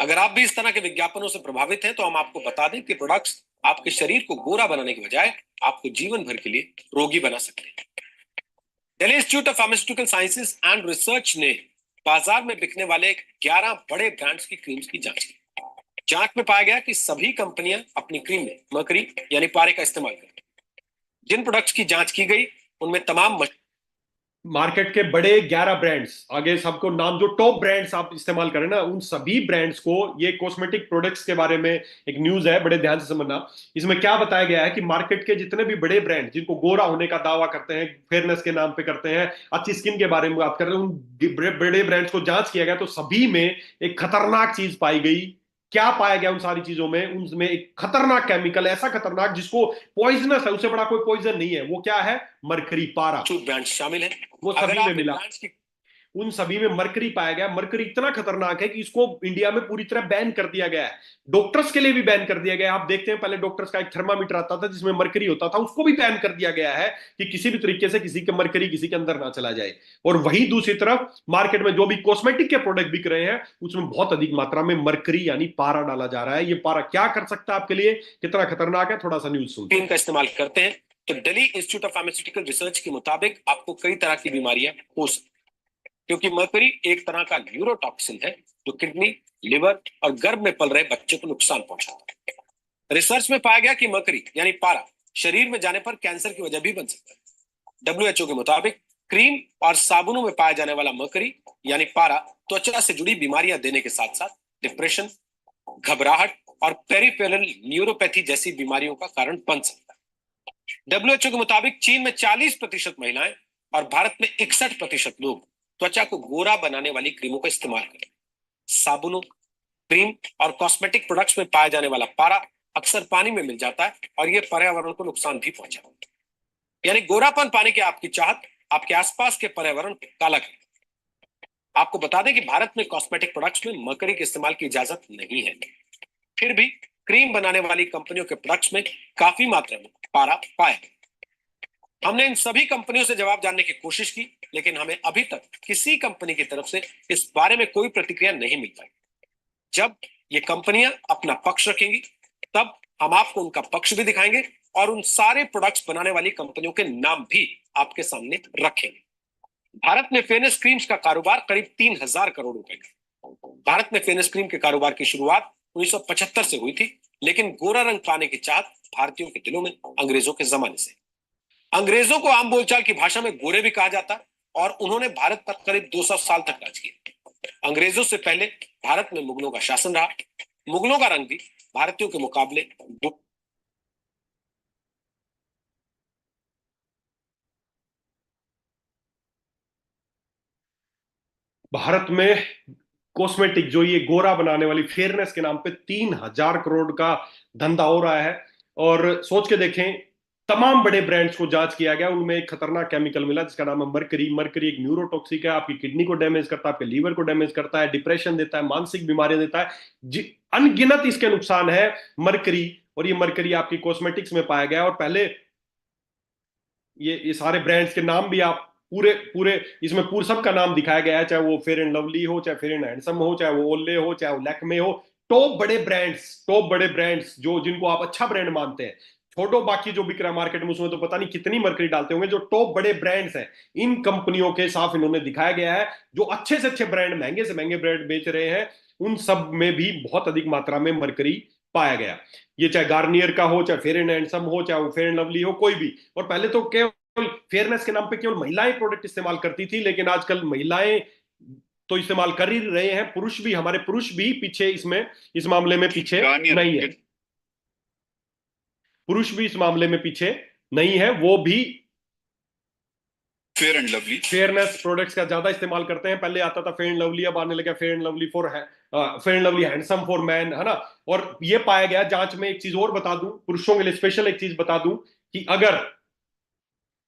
अगर आप भी इस तरह के विज्ञापनों से प्रभावित हैं, तो हम आपको बता दें कि प्रोडक्ट्स आपके शरीर को गोरा बनाने के बजाय आपको जीवन भर के लिए रोगी बना सकते हैं। Delhi institute of pharmaceutical sciences and research ने बाजार में बिकने वाले 11 बड़े ब्रांड्स की क्रीम्स की जांच की। जांच में पाया गया कि सभी कंपनियां अपनी क्रीम में मरकरी यानी पारे का इस्तेमाल करती हैं। जिन प्रोडक्ट्स की जांच की गई उनमें तमाम मार्केट के बड़े 11 ब्रांड्स, आगे सबको नाम, जो टॉप ब्रांड्स आप इस्तेमाल करें ना, उन सभी ब्रांड्स को, ये कॉस्मेटिक प्रोडक्ट्स के बारे में एक न्यूज है, बड़े ध्यान से समझना। इसमें क्या बताया गया है कि मार्केट के जितने भी बड़े ब्रांड जिनको गोरा होने का दावा करते हैं, फेयरनेस के नाम पे करते हैं, अच्छी स्किन के बारे में बात कर रहे हैं, उन बड़े ब्रांड्स को जांच किया गया तो सभी में एक खतरनाक चीज पाई गई। क्या पाया गया उन सारी चीजों में? उनमें एक खतरनाक केमिकल, ऐसा खतरनाक जिसको पॉइजनस है, उससे बड़ा कोई पॉइजन नहीं है। वो क्या है? मरकरी, पारा। ब्रांड शामिल है, वो सभी में मिला, उन सभी में मरकरी पाया गया। मरकरी इतना खतरनाक है कि इसको इंडिया में पूरी तरह बैन कर दिया गया है, डॉक्टर्स के लिए भी बैन कर दिया गया है। आप देखते हैं पहले डॉक्टर्स का एक थर्मामीटर आता था जिसमें मरकरी होता था, उसको भी बैन कर दिया गया है कि किसी भी तरीके से किसी के मरकरी किसी के अंदर ना चला जाए। और वही दूसरी तरफ मार्केट में जो भी कॉस्मेटिक के प्रोडक्ट बिक रहे हैं उसमें बहुत अधिक मात्रा में मरकरी यानी पारा डाला जा रहा है। ये पारा क्या कर सकता है आपके लिए, कितना खतरनाक है, थोड़ा सा न्यूज सुनते हैं। का इस्तेमाल करते हैं तो Delhi institute of pharmaceutical research के मुताबिक आपको कई तरह की बीमारियां हो सकती, क्योंकि मरकरी एक तरह का न्यूरोटॉक्सिन है जो किडनी, लिवर और गर्भ में पल रहे बच्चे को नुकसान पहुंचाता है। रिसर्च में पाया गया कि मरकरी यानी पारा शरीर में जाने पर कैंसर की वजह भी बन सकता है। डब्ल्यूएचओ के मुताबिक क्रीम और साबुनों में पाया जाने वाला मरकरी यानी पारा त्वचा से जुड़ी बीमारियां देने के साथ साथ डिप्रेशन, घबराहट और पेरिफेरल न्यूरोपैथी जैसी बीमारियों का कारण बन सकता है। डब्ल्यूएचओ के मुताबिक चीन में 40% महिलाएं और भारत में 61% लोग त्वचा को गोरा बनाने वाली क्रीमों का इस्तेमाल करें। साबुनों, क्रीम और कॉस्मेटिक प्रोडक्ट्स में पाया जाने वाला पारा अक्सर पानी में मिल जाता है और यह पर्यावरण को नुकसान भी पहुंचाता है। यानी गोरापन पाने की आपकी चाहत आपके आसपास के पर्यावरण को काला कर। आपको बता दें कि भारत में कॉस्मेटिक प्रोडक्ट्स में मरकरी के इस्तेमाल की इजाजत नहीं है, फिर भी क्रीम बनाने वाली कंपनियों के प्रोडक्ट्स में काफी मात्रा में पारा पाया। हमने इन सभी कंपनियों से जवाब जानने की कोशिश की, लेकिन हमें अभी तक किसी कंपनी की तरफ से इस बारे में कोई प्रतिक्रिया नहीं मिल पाई। जब ये कंपनियां अपना पक्ष रखेंगी तब हम आपको उनका पक्ष भी दिखाएंगे और उन सारे प्रोडक्ट्स बनाने वाली कंपनियों के नाम भी आपके सामने रखेंगे। भारत में फेयरनेस क्रीम्स का कारोबार करीब 3000 करोड़ रुपए का। भारत में फेयरनेस क्रीम के कारोबार की शुरुआत 1975 से हुई थी, लेकिन गोरा रंग पाने की चाहत भारतीयों के दिलों में अंग्रेजों के जमाने से। अंग्रेजों को आम बोलचाल की भाषा में गोरे भी कहा जाता और उन्होंने भारत पर करीब 200 साल तक राज किया। अंग्रेजों से पहले भारत में मुगलों का शासन रहा। मुगलों का रंग भी भारतीयों के मुकाबले भारत में कॉस्मेटिक जो ये गोरा बनाने वाली फेयरनेस के नाम पे 3000 करोड़ का धंधा हो रहा है। और सोच के देखें, तमाम बड़े ब्रांड्स को जांच किया गया, उनमें एक खतरनाक केमिकल मिला जिसका नाम है मरकरी। मरकरी एक न्यूरोटॉक्सिक है, आपकी किडनी को डैमेज करता है, आपके लीवर को डैमेज करता है, डिप्रेशन देता है, मानसिक बीमारियां देता है, अनगिनत इसके नुकसान है मरकरी। और ये मरकरी आपकी कॉस्मेटिक्स में पाया गया। और पहले ये सारे ब्रांड्स के नाम भी आप पूरे पूरे इसमें पूरे सबका नाम दिखाया गया है, चाहे वो फेयर एंड लवली हो, चाहे फेयर एंड हैंडसम हो, चाहे वो ओले हो, चाहे वो लैक्मे हो। टॉप बड़े ब्रांड्स जो जिनको आप अच्छा ब्रांड मानते हैं, छोड़ो बाकी जो बिक रहा है मार्केट में, उसमें तो पता नहीं कितनी मरकरी डालते होंगे। जो टॉप बड़े ब्रांड्स हैं, इन कंपनियों के साथ इन्होंने दिखाया गया है, जो अच्छे से अच्छे ब्रांड, महंगे से महंगे ब्रांड बेच रहे हैं, उन सब में भी बहुत अधिक मात्रा में मरकरी पाया गया। ये चाहे गार्नियर का हो, चाहे फेयर एंड हैंडसम हो, चाहे वो फेयर एंड लवली हो, कोई भी। और पहले तो केवल फेयरनेस के नाम पे केवल महिलाएं प्रोडक्ट इस्तेमाल करती थी, लेकिन आजकल महिलाएं तो इस्तेमाल कर ही रहे हैं, पुरुष भी, हमारे पुरुष भी पीछे इसमें, इस मामले में पीछे नहीं है। पुरुष भी इस मामले में पीछे नहीं है, वो भी fair and lovely fairness products का ज्यादा इस्तेमाल करते हैं। पहले आता था फेयर एंड लवली, अब आने लगा fair and lovely for fair and lovely handsome for man, है ना। और ये पाया गया जांच में, एक चीज और बता दूं, पुरुषों के लिए स्पेशल एक चीज बता दूं, कि अगर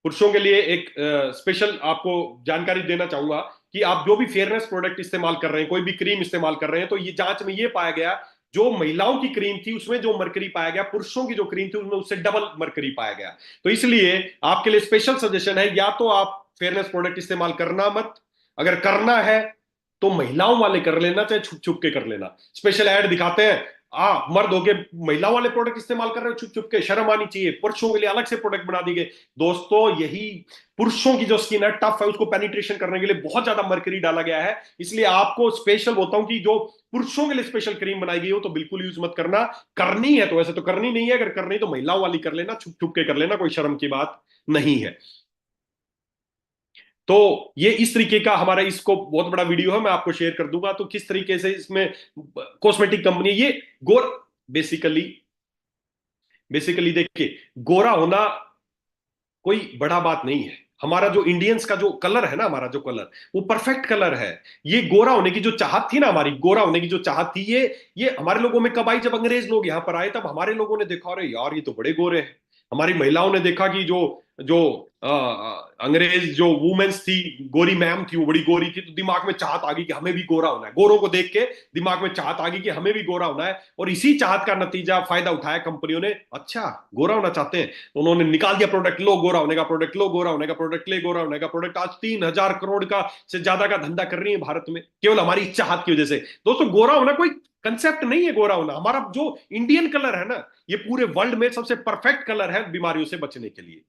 पुरुषों के लिए एक स्पेशल आपको जानकारी देना चाहूंगा, कि आप जो भी फेयरनेस प्रोडक्ट इस्तेमाल कर रहे हैं, कोई भी क्रीम इस्तेमाल कर रहे हैं, तो ये जांच में ये पाया गया, जो महिलाओं की क्रीम थी उसमें जो मरकरी पाया गया, पुरुषों की जो क्रीम थी उसमें उससे डबल मरकरी पाया गया। तो इसलिए आपके लिए स्पेशल सजेशन है, या तो आप फेयरनेस प्रोडक्ट इस्तेमाल करना मत, अगर करना है तो महिलाओं वाले कर लेना, चाहे छुप छुप के कर लेना। स्पेशल ऐड दिखाते हैं, मर्द होके महिला वाले प्रोडक्ट इस्तेमाल कर रहे हो छुप छुप के, शर्म आनी चाहिए। पुरुषों के लिए अलग से प्रोडक्ट बना दी गए। दोस्तों, यही पुरुषों की जो स्किन है, टफ है, उसको पेनिट्रेशन करने के लिए बहुत ज्यादा मरकरी डाला गया है। इसलिए आपको स्पेशल बोलता हूं कि जो पुरुषों के लिए स्पेशल क्रीम बनाई गई हो तो बिल्कुल यूज मत करना। करनी है तो, वैसे तो करनी नहीं है, अगर करनी तो महिलाओं वाली कर लेना, छुप छुप के कर लेना, कोई शर्म की बात नहीं है। तो ये इस तरीके का हमारा, इसको बहुत बड़ा वीडियो है, मैं आपको शेयर कर दूंगा। तो किस तरीके से इसमें कॉस्मेटिक कंपनी, ये गोर बेसिकली बेसिकली देखिए, गोरा होना कोई बड़ा बात नहीं है। हमारा जो इंडियंस का जो कलर है ना, हमारा जो कलर, वो परफेक्ट कलर है। ये गोरा होने की जो चाहत थी ना, हमारी गोरा होने की जो चाहत थी, ये हमारे लोगों में कब आई? जब अंग्रेज लोग यहाँ पर आए, तब हमारे लोगों ने देखा, अरे यार ये तो बड़े गोरे हैं। हमारी महिलाओं ने देखा कि जो जो अंग्रेज जो वुमेन्स थी, गोरी मैम थी, वो बड़ी गोरी थी, तो दिमाग में चाहत आ गई कि हमें भी गोरा होना है। गोरों को देख के दिमाग में चाहत आ गई कि हमें भी गोरा होना है, और इसी चाहत का नतीजा, फायदा उठाया कंपनियों ने। अच्छा, गोरा होना चाहते हैं, तो उन्होंने निकाल दिया प्रोडक्ट, लो गोरा होने का प्रोडक्ट, लो गोरा होने का प्रोडक्ट, ले गोरा होने का प्रोडक्ट। आज 3,000 करोड़ का से ज्यादा का धंधा कर रही है भारत में, केवल हमारी चाहत की वजह से। दोस्तों, गोरा होना कोई कंसेप्ट नहीं है। गोरा होना हमारा जो इंडियन कलर है ना, ये पूरे वर्ल्ड में सबसे परफेक्ट कलर है बीमारियों से बचने के लिए।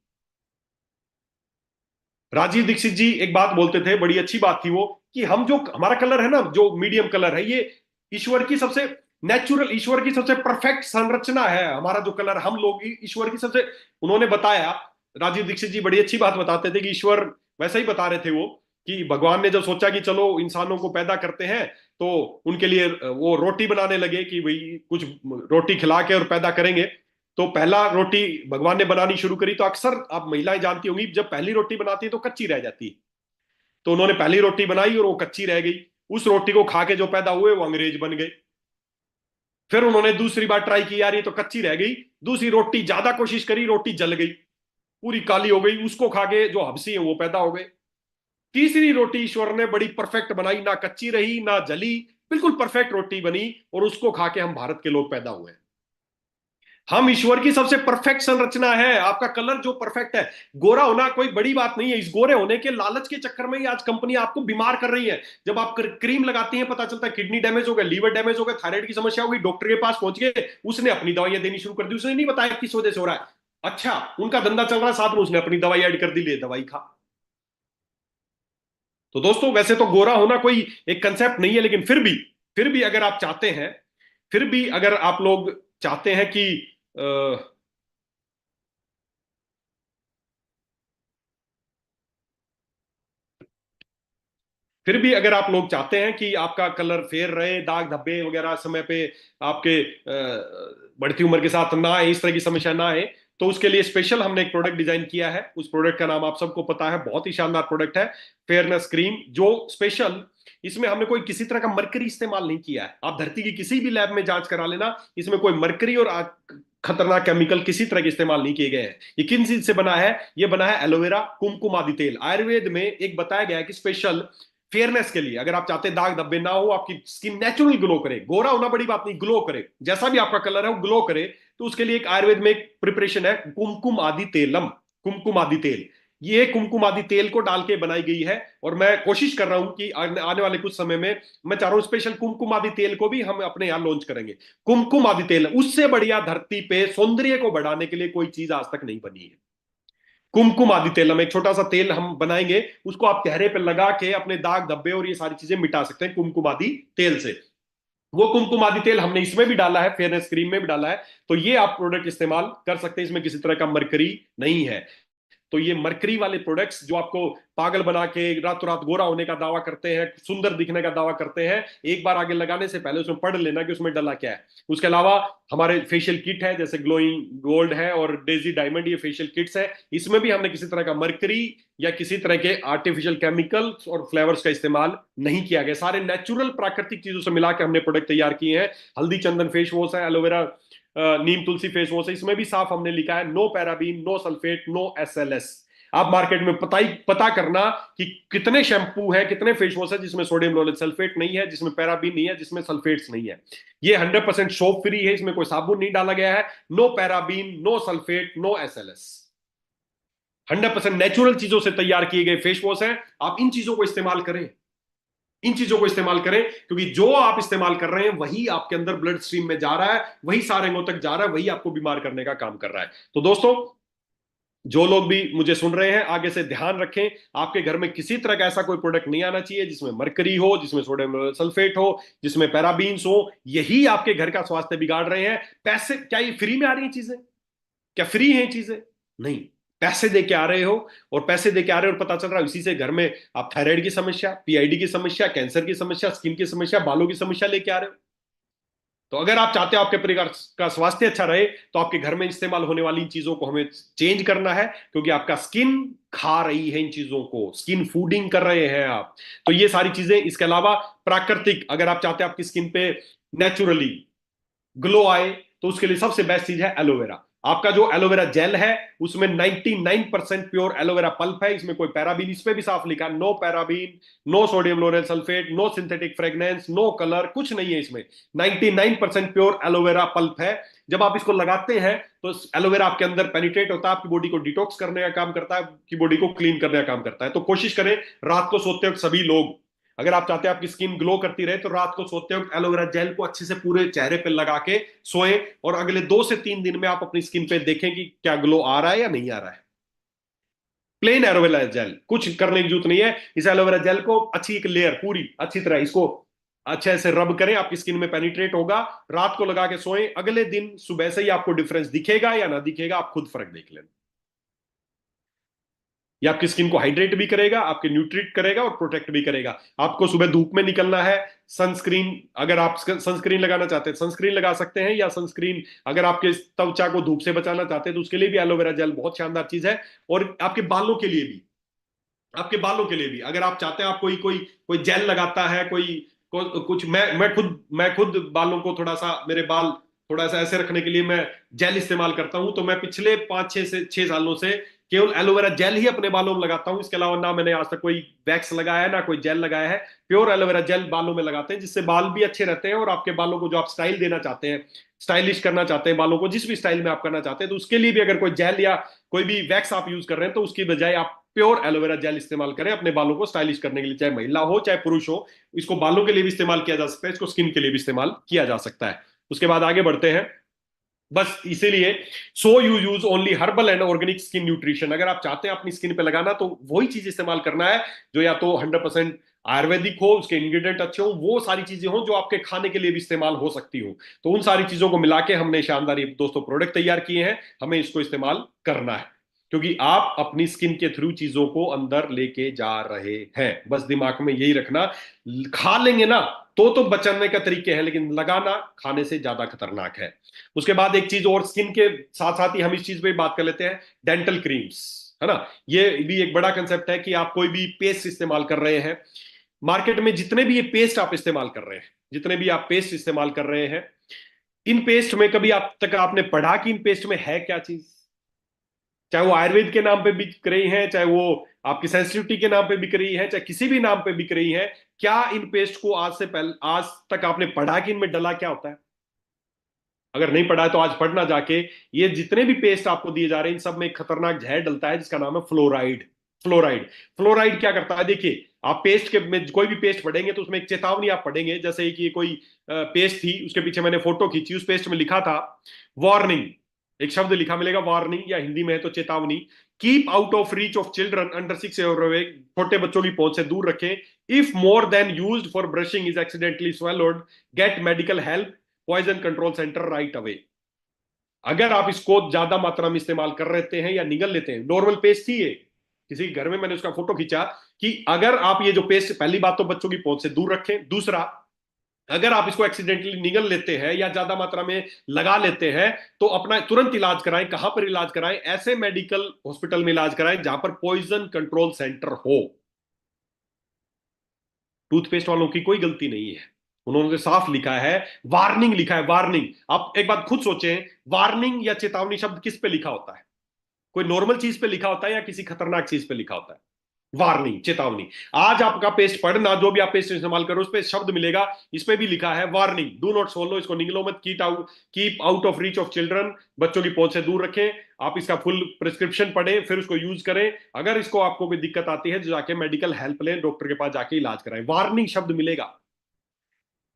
राजीव दीक्षित जी एक बात बोलते थे, बड़ी अच्छी बात थी वो, कि हम जो हमारा कलर है ना, जो मीडियम कलर है, ये ईश्वर की सबसे नेचुरल, ईश्वर की सबसे परफेक्ट संरचना है। हमारा जो कलर, हम लोग ईश्वर की सबसे, उन्होंने बताया, राजीव दीक्षित जी बड़ी अच्छी बात बताते थे कि ईश्वर, वैसा ही बता रहे थे वो, कि भगवान ने जब सोचा कि चलो इंसानों को पैदा करते हैं, तो उनके लिए वो रोटी बनाने लगे कि भाई कुछ रोटी खिला के और पैदा करेंगे। तो पहला रोटी भगवान ने बनानी शुरू करी, तो अक्सर आप महिलाएं जानती होंगी, जब पहली रोटी बनाती है तो कच्ची रह जाती है। तो उन्होंने पहली रोटी बनाई और वो कच्ची रह गई। उस रोटी को खा के जो पैदा हुए वो अंग्रेज बन गए। फिर उन्होंने दूसरी बार ट्राई की, यार ये तो कच्ची रह गई। दूसरी रोटी ज्यादा कोशिश करी, रोटी जल गई, पूरी काली हो गई। उसको खा के जो हबसी है वो पैदा हो गए। तीसरी रोटी ईश्वर ने बड़ी परफेक्ट बनाई, ना कच्ची रही ना जली, बिल्कुल परफेक्ट रोटी बनी, और उसको खा के हम भारत के लोग पैदा हुए। हम ईश्वर की सबसे परफेक्ट संरचना है। आपका कलर जो परफेक्ट है, गोरा होना कोई बड़ी बात नहीं है। इस गोरे होने के लालच के चक्कर में ही आज कंपनी आपको बीमार कर रही है। जब आप क्रीम लगाती हैं, पता चलता है किडनी डैमेज हो गया, लीवर डैमेज हो गया, थायराइड की समस्या हो गई, डॉक्टर के पास पहुंच गए, उसने अपनी दवाइयां देनी शुरू कर दी। उसने नहीं बताया किस वजह से हो रहा है। अच्छा, उनका धंधा चल रहा है, साथ में उसने अपनी दवाई ऐड कर दी, ले दवाई खा। तो दोस्तों, वैसे तो गोरा होना कोई एक कंसेप्ट नहीं है, लेकिन फिर भी अगर आप चाहते हैं, फिर भी अगर आप लोग चाहते हैं कि फिर भी अगर आप लोग चाहते हैं कि आपका कलर फेयर रहे, दाग धब्बे वगैरह समय पे आपके बढ़ती उम्र के साथ ना आए, इस तरह की समस्या ना आए, तो उसके लिए स्पेशल हमने एक प्रोडक्ट डिजाइन किया है। उस प्रोडक्ट का नाम आप सबको पता है, बहुत ही शानदार प्रोडक्ट है, फेयरनेस क्रीम। जो स्पेशल, इसमें हमने कोई किसी तरह का मरकरी इस्तेमाल नहीं किया है। आप धरती की किसी भी लैब में जांच करा लेना, इसमें कोई मरकरी और खतरनाक केमिकल किसी तरह के इस्तेमाल नहीं किए गए हैं। ये किन चीज से बना है? ये बना है एलोवेरा, कुमकुम आदि तेल। आयुर्वेद में एक बताया गया है कि स्पेशल फेयरनेस के लिए, अगर आप चाहते हैं दाग धब्बे ना हो, आपकी स्किन नेचुरल ग्लो करे, गोरा होना बड़ी बात नहीं, ग्लो करे, जैसा भी आपका कलर है वो ग्लो करे, तो उसके लिए एक आयुर्वेद में एक प्रिपरेशन है, कुमकुम आदि तेलम, कुमकुम आदि तेल। ये कुमकुम आदि तेल को डाल के बनाई गई है, और मैं कोशिश कर रहा हूं कि आने वाले कुछ समय में मैं चाह रहा हूं स्पेशल कुमकुम आदि तेल को भी हम अपने यहां लॉन्च करेंगे। कुमकुम आदि तेल, उससे बढ़िया धरती पे सौंदर्य को बढ़ाने के लिए कोई चीज आज तक नहीं बनी है। कुमकुम आदि तेल, हम एक छोटा सा तेल हम बनाएंगे, उसको आप चेहरे पे लगा के अपने दाग धब्बे और ये सारी चीजें मिटा सकते हैं कुमकुम आदि तेल से। वो कुमकुम आदि तेल हमने इसमें भी डाला है, फेयरनेस क्रीम में भी डाला है। तो ये आप प्रोडक्ट इस्तेमाल कर सकते हैं, इसमें किसी तरह का मरकरी नहीं है। तो ये मरकरी वाले प्रोडक्ट्स जो आपको पागल बना के रातों रात गोरा होने का दावा करते हैं, सुंदर दिखने का दावा करते हैं, एक बार आगे लगाने से पहले उसमें पढ़ लेना कि उसमें डला क्या है। उसके अलावा हमारे फेशियल किट है, जैसे ग्लोइंग गोल्ड है और डेजी डायमंड, ये फेशियल किट्स है। इसमें भी हमने किसी तरह का मरकरी या किसी तरह के आर्टिफिशियल केमिकल्स और फ्लेवर्स का इस्तेमाल नहीं किया गया। सारे नेचुरल प्राकृतिक चीजों से मिला के हमने प्रोडक्ट तैयार किए हैं। हल्दी चंदन फेस वॉश है, एलोवेरा नीम तुलसी फेस वॉश है, इसमें भी साफ हमने लिखा है no paraben, no sulphate, no SLS. आप मार्केट में पता करना कि कितने शैंपू है, कितने फेस वॉश है जिसमें सोडियम लोरेट सल्फेट नहीं है, जिसमें पैराबीन नहीं है, जिसमें सल्फेट्स नहीं है। ये 100% सोप फ्री है, इसमें कोई साबुन नहीं डाला गया है। No paraben, no sulphate, no SLS, 100% natural चीजों से तैयार किए गए फेस वॉश है। आप इन चीजों को इस्तेमाल करें, इन चीजों को इस्तेमाल करें, क्योंकि जो आप इस्तेमाल कर रहे हैं वही आपके अंदर ब्लड स्ट्रीम में जा रहा है, वही सारे अंगों तक जा रहा है, वही आपको बीमार करने का काम कर रहा है। तो दोस्तों, जो लोग भी मुझे सुन रहे हैं, आगे से ध्यान रखें, आपके घर में किसी तरह का ऐसा कोई प्रोडक्ट नहीं आना चाहिए जिसमें मरकरी हो, जिसमें सोडियम सल्फेट हो, जिसमें पैराबीन्स हो। यही आपके घर का स्वास्थ्य बिगाड़ रहे हैं। पैसे क्या ये फ्री में आ रही हैं चीजें? क्या फ्री हैं चीजें? नहीं, पैसे दे के आ रहे हो, और पैसे दे के आ रहे हो और पता चल रहा है इसी से घर में आप थायराइड की समस्या, पीआईडी की समस्या, कैंसर की समस्या, स्किन की समस्या, बालों की समस्या लेके आ रहे हो। तो अगर आप चाहते हो आपके परिवार का स्वास्थ्य अच्छा रहे, तो आपके घर में इस्तेमाल होने वाली इन चीजों को हमें चेंज करना है, क्योंकि आपका स्किन खा रही है इन चीजों को, स्किन फूडिंग कर रहे हैं आप। तो ये सारी चीजें, इसके अलावा प्राकृतिक, अगर आप चाहते हैं आपकी स्किन पे नेचुरली ग्लो आए, तो उसके लिए सबसे बेस्ट चीज है एलोवेरा। आपका जो एलोवेरा जेल है उसमें 99% प्योर एलोवेरा पल्प है, इसमें कोई पैराबीन, इस पे भी साफ लिखा no paraben, no sodium lauryl sulphate, no synthetic fragrance, no colour, कुछ नहीं है इसमें। 99% प्योर एलोवेरा पल्प है। जब आप इसको लगाते हैं तो एलोवेरा आपके अंदर पेनिट्रेट होता है, आपकी बॉडी को डिटॉक्स करने का काम करता है, आपकी बॉडी को क्लीन करने का काम करता है। तो कोशिश करें रात को सोते वक्त सभी लोग, अगर आप चाहते हैं आपकी स्किन ग्लो करती रहे, तो रात को सोते वक्त एलोवेरा जेल को अच्छे से पूरे चेहरे पे लगा के सोएं, और अगले 2 से 3 दिन में आप अपनी स्किन पे देखें कि क्या ग्लो आ रहा है या नहीं आ रहा है। प्लेन एलोवेरा जेल, कुछ करने की जरूरत नहीं है। इस एलोवेरा जेल को अच्छी एक लेयर पूरी अच्छी तरह इसको अच्छे से रब करें, आपकी स्किन में पेनिट्रेट होगा, रात को लगा के सोएं, अगले दिन सुबह से ही आपको डिफरेंस दिखेगा या ना दिखेगा, आप खुद फर्क देख लेना। ये आपकी स्किन को हाइड्रेट भी करेगा, आपके न्यूट्रिट करेगा और प्रोटेक्ट भी करेगा। आपको सुबह धूप में निकलना है, सनस्क्रीन, अगर आप सनस्क्रीन लगाना चाहते हैं सनस्क्रीन लगा सकते हैं, या सनस्क्रीन अगर आपके त्वचा को धूप से बचाना चाहते हैं तो उसके लिए भी एलोवेरा जेल बहुत शानदार चीज है। और आपके बालों के लिए भी, आपके बालों के लिए भी अगर आप चाहते हैं, आप कोई कोई कोई जेल लगाता है, कुछ, मैं खुद बालों को थोड़ा सा, मेरे बाल थोड़ा सा ऐसे रखने के लिए मैं जेल इस्तेमाल करता हूं। तो मैं पिछले 5 6 सालों से केवल एलोवेरा जेल ही अपने बालों में लगाता हूं। इसके अलावा ना मैंने आज तक कोई वैक्स लगाया है, ना कोई जेल लगाया है। प्योर एलोवेरा जेल बालों में लगाते हैं, जिससे बाल भी अच्छे रहते हैं, और आपके बालों को जो आप स्टाइल देना चाहते हैं, स्टाइलिश करना चाहते हैं बालों को, जिस भी स्टाइल में आप करना चाहते हैं, तो उसके लिए भी अगर कोई जेल या कोई भी वैक्स आप यूज कर रहे हैं, तो उसकी बजाय आप प्योर एलोवेरा जेल इस्तेमाल करें अपने बालों को स्टाइलिश करने के लिए, चाहे महिला हो चाहे पुरुष हो। इसको बालों के लिए भी इस्तेमाल किया जा सकता है, इसको स्किन के लिए भी इस्तेमाल किया जा सकता है। उसके बाद आगे बढ़ते हैं। बस इसीलिए so you use only herbal and organic skin nutrition. अगर आप चाहते हैं अपनी स्किन पे लगाना, तो वही चीज इस्तेमाल करना है जो या तो 100% आयुर्वेदिक हो, उसके इंग्रेडिएंट अच्छे हो, वो सारी चीजें हो जो आपके खाने के लिए भी इस्तेमाल हो सकती हो। तो उन सारी चीजों को मिला के हमने शानदार ये दोस्तों प्रोडक्ट तैयार किए हैं, हमें इसको इस्तेमाल करना है, क्योंकि आप अपनी स्किन के थ्रू चीजों को अंदर लेके जा रहे हैं। बस दिमाग में यही रखना। खा लेंगे ना तो बचाने का तरीके हैं, लेकिन लगाना खाने से ज्यादा खतरनाक है। उसके बाद एक चीज और, स्किन के साथ साथ ही हम इस चीज पे बात कर लेते हैं, डेंटल क्रीम्स, है ना। ये भी एक बड़ा कंसेप्ट है कि आप कोई भी पेस्ट इस्तेमाल कर रहे हैं, मार्केट में जितने भी ये पेस्ट आप इस्तेमाल कर रहे हैं, जितने भी आप पेस्ट इस्तेमाल कर रहे हैं, इन पेस्ट में कभी आप तक आपने पढ़ा कि इन पेस्ट में है क्या चीज? चाहे वो आयुर्वेद के नाम पे बिक रही है, चाहे वो आपकी सेंसिटिविटी के नाम पे बिक रही है, चाहे किसी भी नाम पे बिक रही है, क्या इन पेस्ट को आज तक आपने पढ़ा कि इनमें डला क्या होता है? अगर नहीं पढ़ा है तो आज पढ़ना जाके। ये जितने भी पेस्ट आपको दिए जा रहे हैं, इन सब में एक खतरनाक जहर डलता है जिसका नाम है फ्लोराइड। फ्लोराइड, फ्लोराइड क्या करता है? देखिए, आप पेस्ट के में कोई भी पेस्ट पढ़ेंगे तो उसमें एक चेतावनी आप पढ़ेंगे, जैसे कि कोई पेस्ट थी, उसके पीछे मैंने फोटो खींची, उस पेस्ट में लिखा था वार्निंग, एक शब्द लिखा मिलेगा वार्निंग, या हिंदी में है तो चेतावनी। Keep out of reach of children under 6 year, छोटे बच्चों की पहुंच से दूर रखें। If more than used for brushing is accidentally swallowed, get medical help, poison control centre right away. अगर आप इसको ज्यादा मात्रा में इस्तेमाल कर लेते हैं या निगल लेते हैं, नॉर्मल पेस्ट थी ये, किसी घर में मैंने उसका फोटो खींचा, कि अगर आप ये जो पेस्ट, पहली बात तो बच्चों की पहुंच से दूर रखें, दूसरा अगर आप इसको एक्सीडेंटली निगल लेते हैं या ज्यादा मात्रा में लगा लेते हैं, तो अपना तुरंत इलाज कराएं। कहां पर इलाज कराएं? ऐसे मेडिकल हॉस्पिटल में इलाज कराएं जहां पर पॉइजन कंट्रोल सेंटर हो। टूथपेस्ट वालों की कोई गलती नहीं है, उन्होंने साफ लिखा है, वार्निंग लिखा है, वार्निंग। आप एक बात खुद सोचें, वार्निंग या चेतावनी शब्द किस पे लिखा होता है? कोई नॉर्मल चीज पे लिखा होता है या किसी खतरनाक चीज पे लिखा होता है? वार्निंग, चेतावनी। आज आपका पेस्ट पढ़ना, जो भी आप पेस्ट इस्तेमाल करो, उस पे शब्द मिलेगा, इस पे भी लिखा है वार्निंग, डू नॉट swallow, इसको निगलो मत, keep out of reach of children, बच्चों की पहुंच से दूर रखें। आप इसका फुल प्रिस्क्रिप्शन पढ़ें, फिर उसको यूज करें। अगर इसको आपको कोई दिक्कत आती है तो जाके मेडिकल हेल्प लें, डॉक्टर के पास जाके इलाज कराएं। वार्निंग शब्द मिलेगा,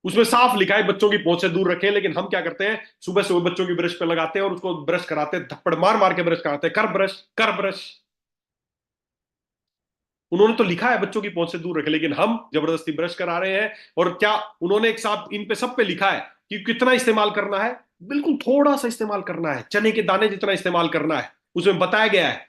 उसमें साफ लिखा है बच्चों की पहुंच से दूर रखें। लेकिन हम क्या करते हैं, सुबह सुबह बच्चों की ब्रश पे लगाते हैं और उसको ब्रश कराते हैं, थप्पड़ मार मार के ब्रश कराते हैं, कर ब्रश, कर ब्रश। उन्होंने तो लिखा है बच्चों की पहुंच से दूर रखें, लेकिन हम जबरदस्ती ब्रश करा रहे हैं। और क्या उन्होंने एक साथ इन पे सब पे लिखा है कि कितना इस्तेमाल करना है? बिल्कुल थोड़ा सा इस्तेमाल करना है, चने के दाने जितना इस्तेमाल करना है, उसमें बताया गया है।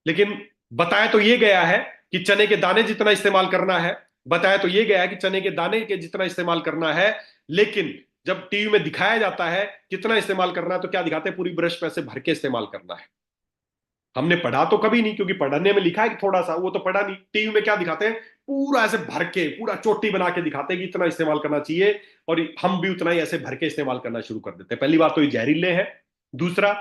लेकिन बताया तो ये गया है कि चने के दाने जितना इस्तेमाल करना है, बताया तो ये गया है कि चने के दाने के जितना इस्तेमाल करना है, लेकिन जब टीवी में दिखाया जाता है कितना इस्तेमाल करना है, तो क्या दिखाते हैं? पूरी ब्रश पैसे भर के इस्तेमाल करना है। हमने पढ़ा तो कभी नहीं, क्योंकि पढ़ने में लिखा है कि थोड़ा सा, वो तो पढ़ा नहीं। टीवी में क्या दिखाते हैं? पूरा ऐसे भर के, पूरा चोटी बना के दिखाते हैं कि इतना इस्तेमाल करना चाहिए, और हम भी उतना ही ऐसे भर के इस्तेमाल करना शुरू कर देते हैं। पहली बात तो ये जहरीले है। दूसरा,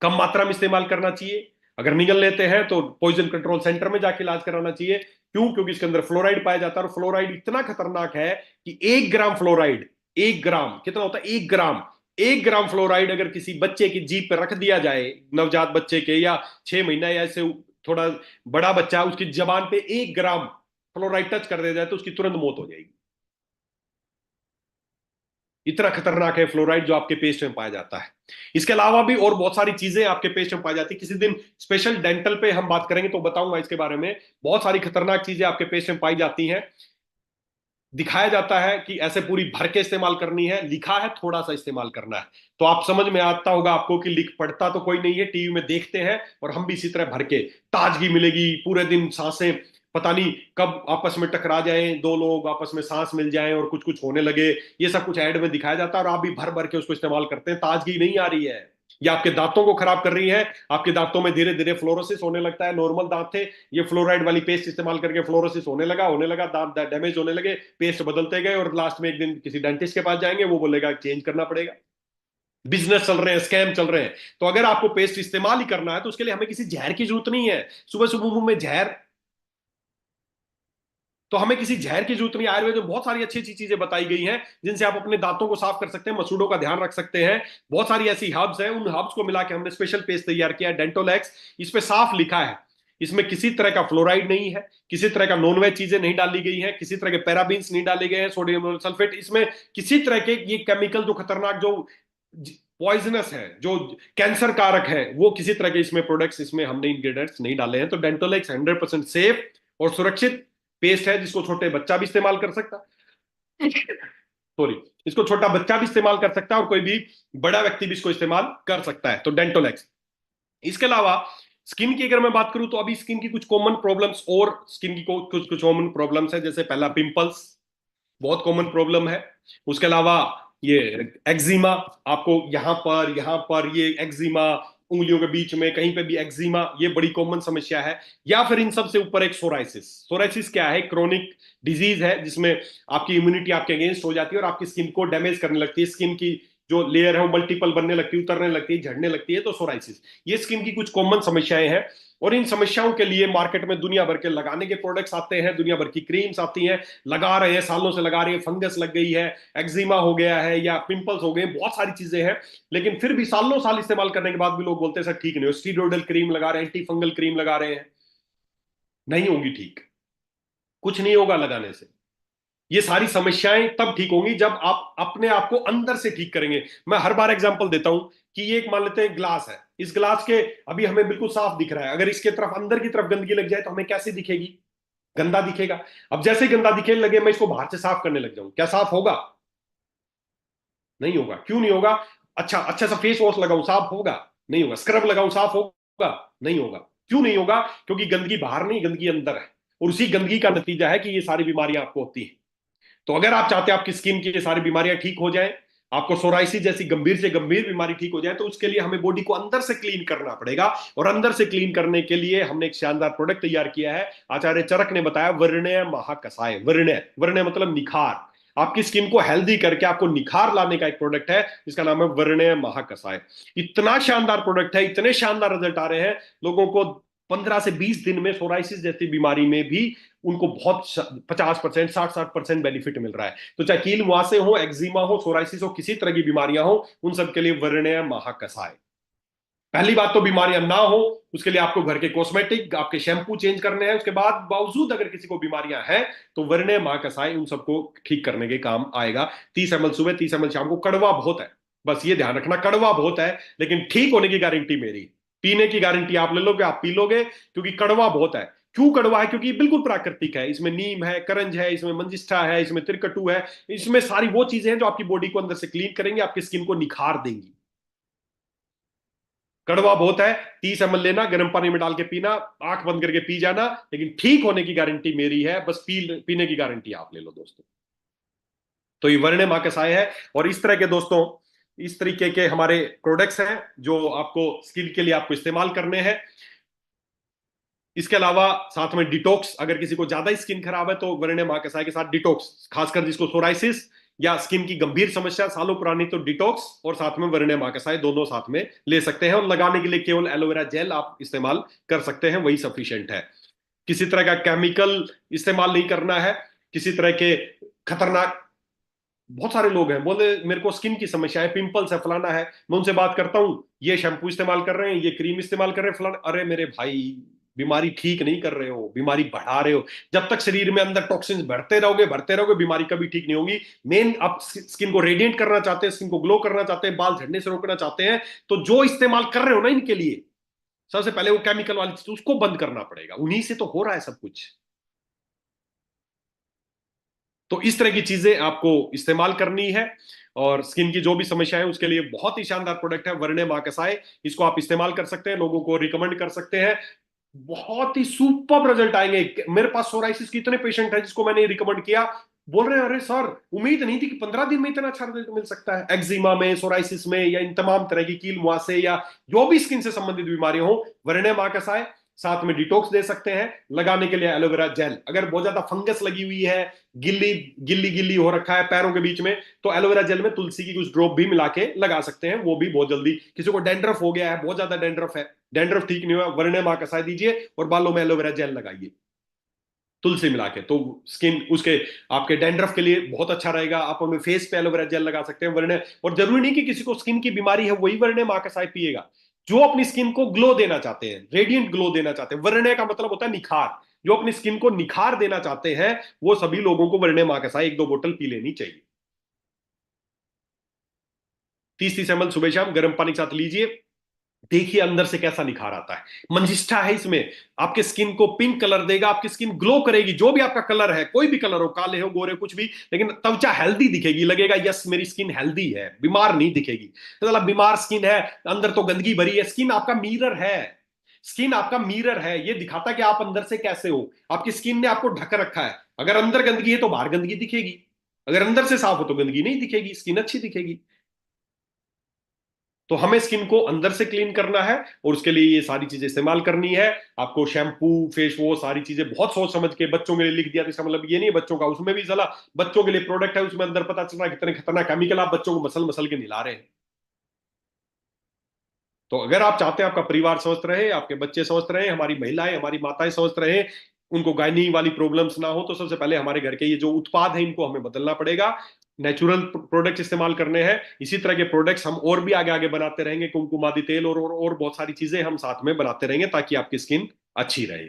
कम मात्रा में इस्तेमाल करना चाहिए। अगर निगल लेते हैं तो पॉइजन कंट्रोल सेंटर में जाके इलाज कराना चाहिए। क्यों? क्योंकि इसके अंदर फ्लोराइड पाया जाता है, और फ्लोराइड इतना खतरनाक है कि 1 ग्राम फ्लोराइड, 1 ग्राम कितना होता है? 1 ग्राम। 1 ग्राम फ्लोराइड अगर किसी बच्चे की जीभ पर रख दिया जाए, नवजात बच्चे के, या 6 महीना या ऐसे थोड़ा बड़ा बच्चा, उसकी जबान पे 1 ग्राम फ्लोराइड टच कर दिया जाए तो उसकी तुरंत मौत हो जाएगी। इतना खतरनाक है फ्लोराइड जो आपके पेस्ट में पाया जाता है। इसके अलावा भी और बहुत सारी चीजें आपके पेस्ट में पाई जाती है। किसी दिन स्पेशल डेंटल पे हम बात करेंगे तो बताऊंगा इसके बारे में। बहुत सारी खतरनाक चीजें आपके पेस्ट में पाई जाती हैं। दिखाया जाता है कि ऐसे पूरी भर के इस्तेमाल करनी है, लिखा है थोड़ा सा इस्तेमाल करना है। तो आप समझ में आता होगा आपको कि लिख पढ़ता तो कोई नहीं है, टीवी में देखते हैं, और हम भी इसी तरह भर के, ताजगी मिलेगी पूरे दिन, सांसें पता नहीं कब आपस में टकरा जाएं, दो लोग आपस में सांस मिल जाएं और कुछ कुछ होने लगे, ये सब कुछ ऐड में दिखाया जाता है, और आप भी भर भर के उसको इस्तेमाल करते हैं। ताजगी नहीं आ रही है, ये आपके दांतों को खराब कर रही है। आपके दांतों में धीरे धीरे फ्लोरोसिस होने लगता है। नॉर्मल दांत थे, ये फ्लोराइड वाली पेस्ट इस्तेमाल करके फ्लोरोसिस होने लगा, दांत डैमेज होने लगे, पेस्ट बदलते गए, और लास्ट में एक दिन किसी डेंटिस्ट के पास जाएंगे, वो बोलेगा चेंज करना पड़ेगा। बिजनेस चल रहे हैं, स्कैम चल रहे हैं। तो अगर आपको पेस्ट इस्तेमाल ही करना है तो उसके लिए हमें किसी जहर की जरूरत नहीं है। सुबह सुबह मुंह में जहर, तो हमें किसी जहर की जरूरत नहीं। आयुर्वेद में बहुत सारी अच्छी अच्छी चीजें बताई गई हैं जिनसे आप अपने दांतों को साफ कर सकते हैं, मसूड़ों का ध्यान रख सकते हैं। बहुत सारी ऐसी हर्ब्स हैं, उन हर्ब्स को मिला के हमने स्पेशल पेस्ट तैयार किया है, डेंटोलैक्स। इस पे साफ लिखा है, इसमें किसी तरह का फ्लोराइड नहीं है, किसी तरह का नॉन वेज चीजें नहीं डाली गई हैं, किसी तरह के पैराबीन्स नहीं डाले गए हैं, सोडियम सल्फेट, इसमें किसी तरह के ये केमिकल जो खतरनाक, जो पॉइजनस है, जो कैंसर कारक है, वो किसी तरह के इसमें प्रोडक्ट्स, इसमें हमने इंग्रेडिएंट्स नहीं डाले हैं। तो डेंटोलैक्स 100% सेफ और सुरक्षित पेस्ट है, जिसको छोटे बच्चा भी इस्तेमाल कर सकता है। सॉरी, इसको छोटा बच्चा भी इस्तेमाल कर सकता है और कोई भी बड़ा व्यक्ति भी इसको इस्तेमाल कर सकता है। तो डेंटोलैक्स। इसके अलावा स्किन की अगर मैं बात करूं तो अभी स्किन की कुछ कॉमन प्रॉब्लम्स, और स्किन की कुछ कुछ कॉमन प्रॉब्लम्स है। जैसे पहला, पिंपल्स, बहुत कॉमन प्रॉब्लम है। उसके अलावा ये एक्जिमा, आपको यहां पर ये एक्जिमा, उंगलियों के बीच में कहीं पे भी एक्जिमा, ये बड़ी कॉमन समस्या है। या फिर इन सब से ऊपर एक सोराइसिस। सोराइसिस क्या है? क्रोनिक डिजीज है जिसमें आपकी इम्यूनिटी आपके अगेंस्ट हो जाती है और आपकी स्किन को डैमेज करने लगती है। स्किन की जो लेयर है वो मल्टीपल बनने लगती है, उतरने लगती है, झड़ने लगती है। तो सोराइसिस, ये स्किन की कुछ कॉमन समस्याएं हैं। और इन समस्याओं के लिए मार्केट में दुनिया भर के लगाने के प्रोडक्ट्स आते हैं, दुनिया भर की क्रीम्स आती हैं, लगा रहे हैं, सालों से लगा रहे हैं, फंगस लग गई है, एक्जिमा हो गया है, या पिंपल्स हो गए, बहुत सारी चीजें हैं। लेकिन फिर भी सालों साल इस्तेमाल करने के बाद भी लोग बोलते हैं सर ठीक नहीं हो, स्टीरोइडल क्रीम लगा रहे हैं, एंटी फंगल क्रीम लगा रहे हैं, नहीं होगी ठीक, कुछ नहीं होगा लगाने से। ये सारी समस्याएं तब ठीक होंगी जब आप अपने आप को अंदर से ठीक करेंगे। मैं हर बार एग्जांपल देता हूं कि ये एक, मान लेते हैं ग्लास है, इस ग्लास के अभी हमें बिल्कुल साफ दिख रहा है, अगर इसके तरफ अंदर की तरफ गंदगी लग जाए तो हमें कैसे दिखेगी? गंदा दिखेगा। अब जैसे ही गंदा दिखने लगे मैं इसको बाहर से साफ करने लग जाऊं, क्या साफ होगा? नहीं होगा। क्यों नहीं होगा? अच्छा अच्छा सा फेस वॉश लगाऊं, साफ होगा? नहीं होगा। स्क्रब लगाऊं, साफ होगा? नहीं होगा। क्यों नहीं होगा? क्योंकि गंदगी बाहर नहीं, गंदगी अंदर है, और उसी गंदगी का नतीजा है कि ये सारी बीमारियां आपको होती हैं। तो अगर आप चाहते हैं आपकी स्किन की ये सारी बीमारियां ठीक हो जाए, आपको सोराइसिस जैसी गंभीर से गंभीर बीमारी ठीक हो जाए, तो उसके लिए हमें बॉडी को अंदर से क्लीन करना पड़ेगा। और अंदर से क्लीन करने के लिए हमने एक शानदार प्रोडक्ट तैयार किया है। आचार्य चरक ने बताया, वर्ण्य महाकसाय। वर्ण्य, वर्ण्य मतलब निखार। आपकी स्किन को हेल्दी करके आपको निखार लाने का एक प्रोडक्ट है, जिसका नाम है वर्ण्य महाकसाय। इतना शानदार प्रोडक्ट है, इतने शानदार रिजल्ट आ रहे हैं लोगों को। 15 से 20 दिन में सोराइसिस जैसी बीमारी में भी उनको बहुत 50%, 60-60% बेनिफिट मिल रहा है। तो चाहे कील मुहासे हो, एक्जिमा हो, सोराइसिस हो, किसी तरह की बीमारियां हो, उन सब के लिए वर्ण्य महाकसाय। पहली बात तो बीमारियां ना हो, उसके लिए आपको घर के कॉस्मेटिक, आपके शैम्पू चेंज करने हैं। उसके बाद बावजूद अगर किसी को बीमारियां हैं, तो वर्ण्य महाकसाय उन सबको ठीक करने के काम आएगा। 30 ml सुबह, 30 ml शाम को। कड़वा बहुत है, बस ये ध्यान रखना, कड़वा बहुत है, लेकिन ठीक होने की गारंटी मेरी। पीने की गारंटी आप ले लोगे, आप पी लोगे, क्योंकि कड़वा बहुत है। क्यों कड़वा है? क्योंकि ये बिल्कुल प्राकृतिक है। इसमें नीम है, करंज है, इसमें मंजिष्ठा है, इसमें त्रिकटु है। इसमें सारी वो चीजें हैं जो आपकी बॉडी को अंदर से क्लीन करेंगे, आपकी स्किन को निखार देंगी। कड़वा बहुत है, 30 ml लेना, गर्म पानी में डाल के पीना, आंख बंद करके पी जाना, लेकिन ठीक होने की गारंटी मेरी है। बस पीने की गारंटी आप ले लो दोस्तों। तो ये वर्ण मां कसाय है। और इस तरह के दोस्तों, इस तरीके के हमारे प्रोडक्ट्स हैं जो आपको स्किन के लिए आपको इस्तेमाल करने हैं। इसके अलावा साथ में डिटॉक्स, अगर किसी को ज्यादा स्किन खराब है तो वर्ण मां कसाय के साथ डिटॉक्स, खासकर जिसको सोराइसिस या स्किन की गंभीर समस्या सालों पुरानी, तो डिटॉक्स और साथ में वर्ण मां कसाय दोनों साथ में ले सकते हैं। और लगाने के लिए केवल एलोवेरा जेल आप इस्तेमाल कर सकते हैं, वही सफिशियंट है। किसी तरह का केमिकल इस्तेमाल नहीं करना है, किसी तरह के खतरनाक। बहुत सारे लोग हैं बोले मेरे को स्किन की समस्या है, पिंपल्स है, फलाना है। मैं उनसे बात करता हूं, ये शैम्पू इस्तेमाल कर रहे हैं, ये क्रीम इस्तेमाल कर रहे हैं, फलाना। अरे मेरे भाई, बीमारी ठीक नहीं कर रहे हो, बीमारी बढ़ा रहे हो। जब तक शरीर में अंदर टॉक्सिन्स भरते रहोगे, बीमारी कभी ठीक नहीं होगी। मेन, आप स्किन को रेडिएंट करना चाहते हैं, स्किन को ग्लो करना चाहते हैं, बाल झड़ने से रोकना चाहते हैं, तो जो इस्तेमाल कर रहे हो ना इनके लिए, सबसे पहले वो केमिकल वाली चीज उसको बंद करना पड़ेगा। उन्हीं से तो हो रहा है सब कुछ। तो इस तरह की चीजें आपको इस्तेमाल करनी है। और स्किन की जो भी समस्या है उसके लिए बहुत ही शानदार प्रोडक्ट है वर्ण्य माकसाय। इसको आप इस्तेमाल कर सकते हैं, लोगों को रिकमेंड कर सकते हैं। बहुत ही सुपर रिजल्ट आएंगे। मेरे पास सोराइसिस के इतने पेशेंट हैं जिसको मैंने रिकमेंड किया, बोल रहे हैं अरे सर, उम्मीद नहीं थी कि 15 दिन में इतना अच्छा रिजल्ट मिल सकता है। एक्जिमा में, सोराइसिस में, या इन तमाम तरह की कील मुहासे या जो भी स्किन से संबंधित बीमारियां हो, वर्ण्य माकसाय। साथ में डिटॉक्स दे सकते हैं। लगाने के लिए एलोवेरा जेल। अगर बहुत ज्यादा फंगस लगी हुई है, गिल्ली गिल्ली गिल्ली हो रखा है पैरों के बीच में, तो एलोवेरा जेल में तुलसी की कुछ ड्रॉप भी मिला के लगा सकते हैं। वो भी बहुत जल्दी, किसी को डैंड्रफ हो गया है, बहुत ज्यादा डैंड्रफ है, डैंड्रफ ठीक नहीं हुआ, वर्ण्य मां कसाय दीजिए और बालों में एलोवेरा जेल लगाइए तुलसी मिला के, तो स्किन उसके, आपके डैंड्रफ के लिए बहुत अच्छा रहेगा। आप अपने फेस पे एलोवेरा जेल लगा सकते हैं वरने। और जरूरी नहीं कि किसी को स्किन की बीमारी है वही वरने माकसाई पिएगा। जो अपनी स्किन को ग्लो देना चाहते हैं, रेडियंट ग्लो देना चाहते हैं, वरने का मतलब होता है निखार, जो अपनी स्किन को निखार देना चाहते हैं, वो सभी लोगों को वरने माकसाई 1-2 बोतल पी लेनी चाहिए। 30-30 ml सुबह शाम गर्म पानी के साथ लीजिए। देखिए अंदर से कैसा निखार आता है। मंजिष्ठा है इसमें, आपके स्किन को पिंक कलर देगा, आपकी स्किन ग्लो करेगी। जो भी आपका कलर है, कोई भी कलर हो, काले हो, गोरे, कुछ भी, लेकिन त्वचा हेल्दी दिखेगी, लगेगा यस मेरी स्किन हेल्दी है, बीमार नहीं दिखेगी। तो मतलब बीमार स्किन है, अंदर तो गंदगी भरी है। स्किन आपका मिरर है, स्किन आपका मिरर है, ये दिखाता है कि आप अंदर से कैसे हो। आपकी स्किन ने आपको ढक रखा है। अगर अंदर गंदगी है तो बाहर गंदगी दिखेगी, अगर अंदर से साफ हो तो गंदगी नहीं दिखेगी, स्किन अच्छी दिखेगी। तो हमें स्किन को अंदर से क्लीन करना है, और उसके लिए ये सारी चीजें इस्तेमाल करनी है। आपको शैम्पू, फेस वॉश, सारी चीजें बहुत सोच समझ के। बच्चों के लिए लिख दिया तो इसका मतलब ये नहीं है बच्चों का, उसमें भी चला बच्चों के लिए प्रोडक्ट है, उसमें अंदर पता चल रहा है कितने खतरनाक केमिकल आप बच्चों को मसल मसल के मिला रहे हैं। तो अगर आप चाहते हैं आपका परिवार स्वस्थ रहे, आपके बच्चे स्वस्थ रहे, हमारी महिलाएं, हमारी माताएं स्वस्थ रहे, उनको गायनी वाली प्रॉब्लम्स ना हो, तो सबसे पहले हमारे घर के ये जो उत्पाद है इनको हमें बदलना पड़ेगा। नेचुरल प्रोडक्ट्स इस्तेमाल करने हैं। इसी तरह के प्रोडक्ट्स हम और भी आगे आगे बनाते रहेंगे, कुमकुमादी तेल और बहुत सारी चीजें हम साथ में बनाते रहेंगे, ताकि आपकी स्किन अच्छी रहे।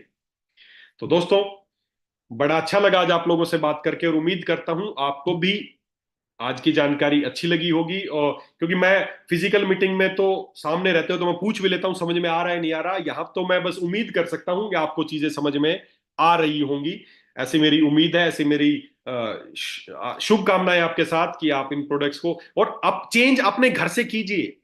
तो दोस्तों, बड़ा अच्छा लगा आज आप लोगों से बात करके, और उम्मीद करता हूं आपको भी आज की जानकारी अच्छी लगी होगी। और क्योंकि मैं फिजिकल मीटिंग में तो सामने रहते हो तो मैं पूछ भी लेता हूं समझ में आ रहा है नहीं आ रहा, यहां तो मैं बस उम्मीद कर सकता हूं कि आपको चीजें समझ में आ रही होंगी, ऐसी मेरी उम्मीद है, ऐसी मेरी शुभकामनाएं आपके साथ कि आप इन प्रोडक्ट्स को और अब चेंज अपने घर से कीजिए।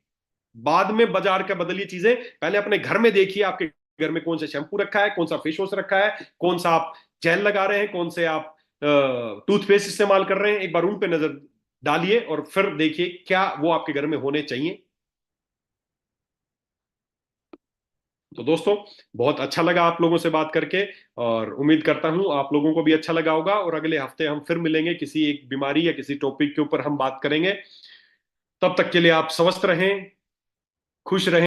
बाद में बाजार का बदलिए चीजें, पहले अपने घर में देखिए आपके घर में कौन सा शैम्पू रखा है, कौन सा फेस वॉश रखा है, कौन सा आप जेल लगा रहे हैं, कौन से आप टूथपेस्ट इस्तेमाल कर रहे हैं, एक बार उन पे नजर डालिए और फिर देखिए क्या वो आपके घर में होने चाहिए। तो दोस्तों, बहुत अच्छा लगा आप लोगों से बात करके, और उम्मीद करता हूं आप लोगों को भी अच्छा लगा होगा, और अगले हफ्ते हम फिर मिलेंगे, किसी एक बीमारी या किसी टॉपिक के ऊपर हम बात करेंगे। तब तक के लिए आप स्वस्थ रहें, खुश रहें।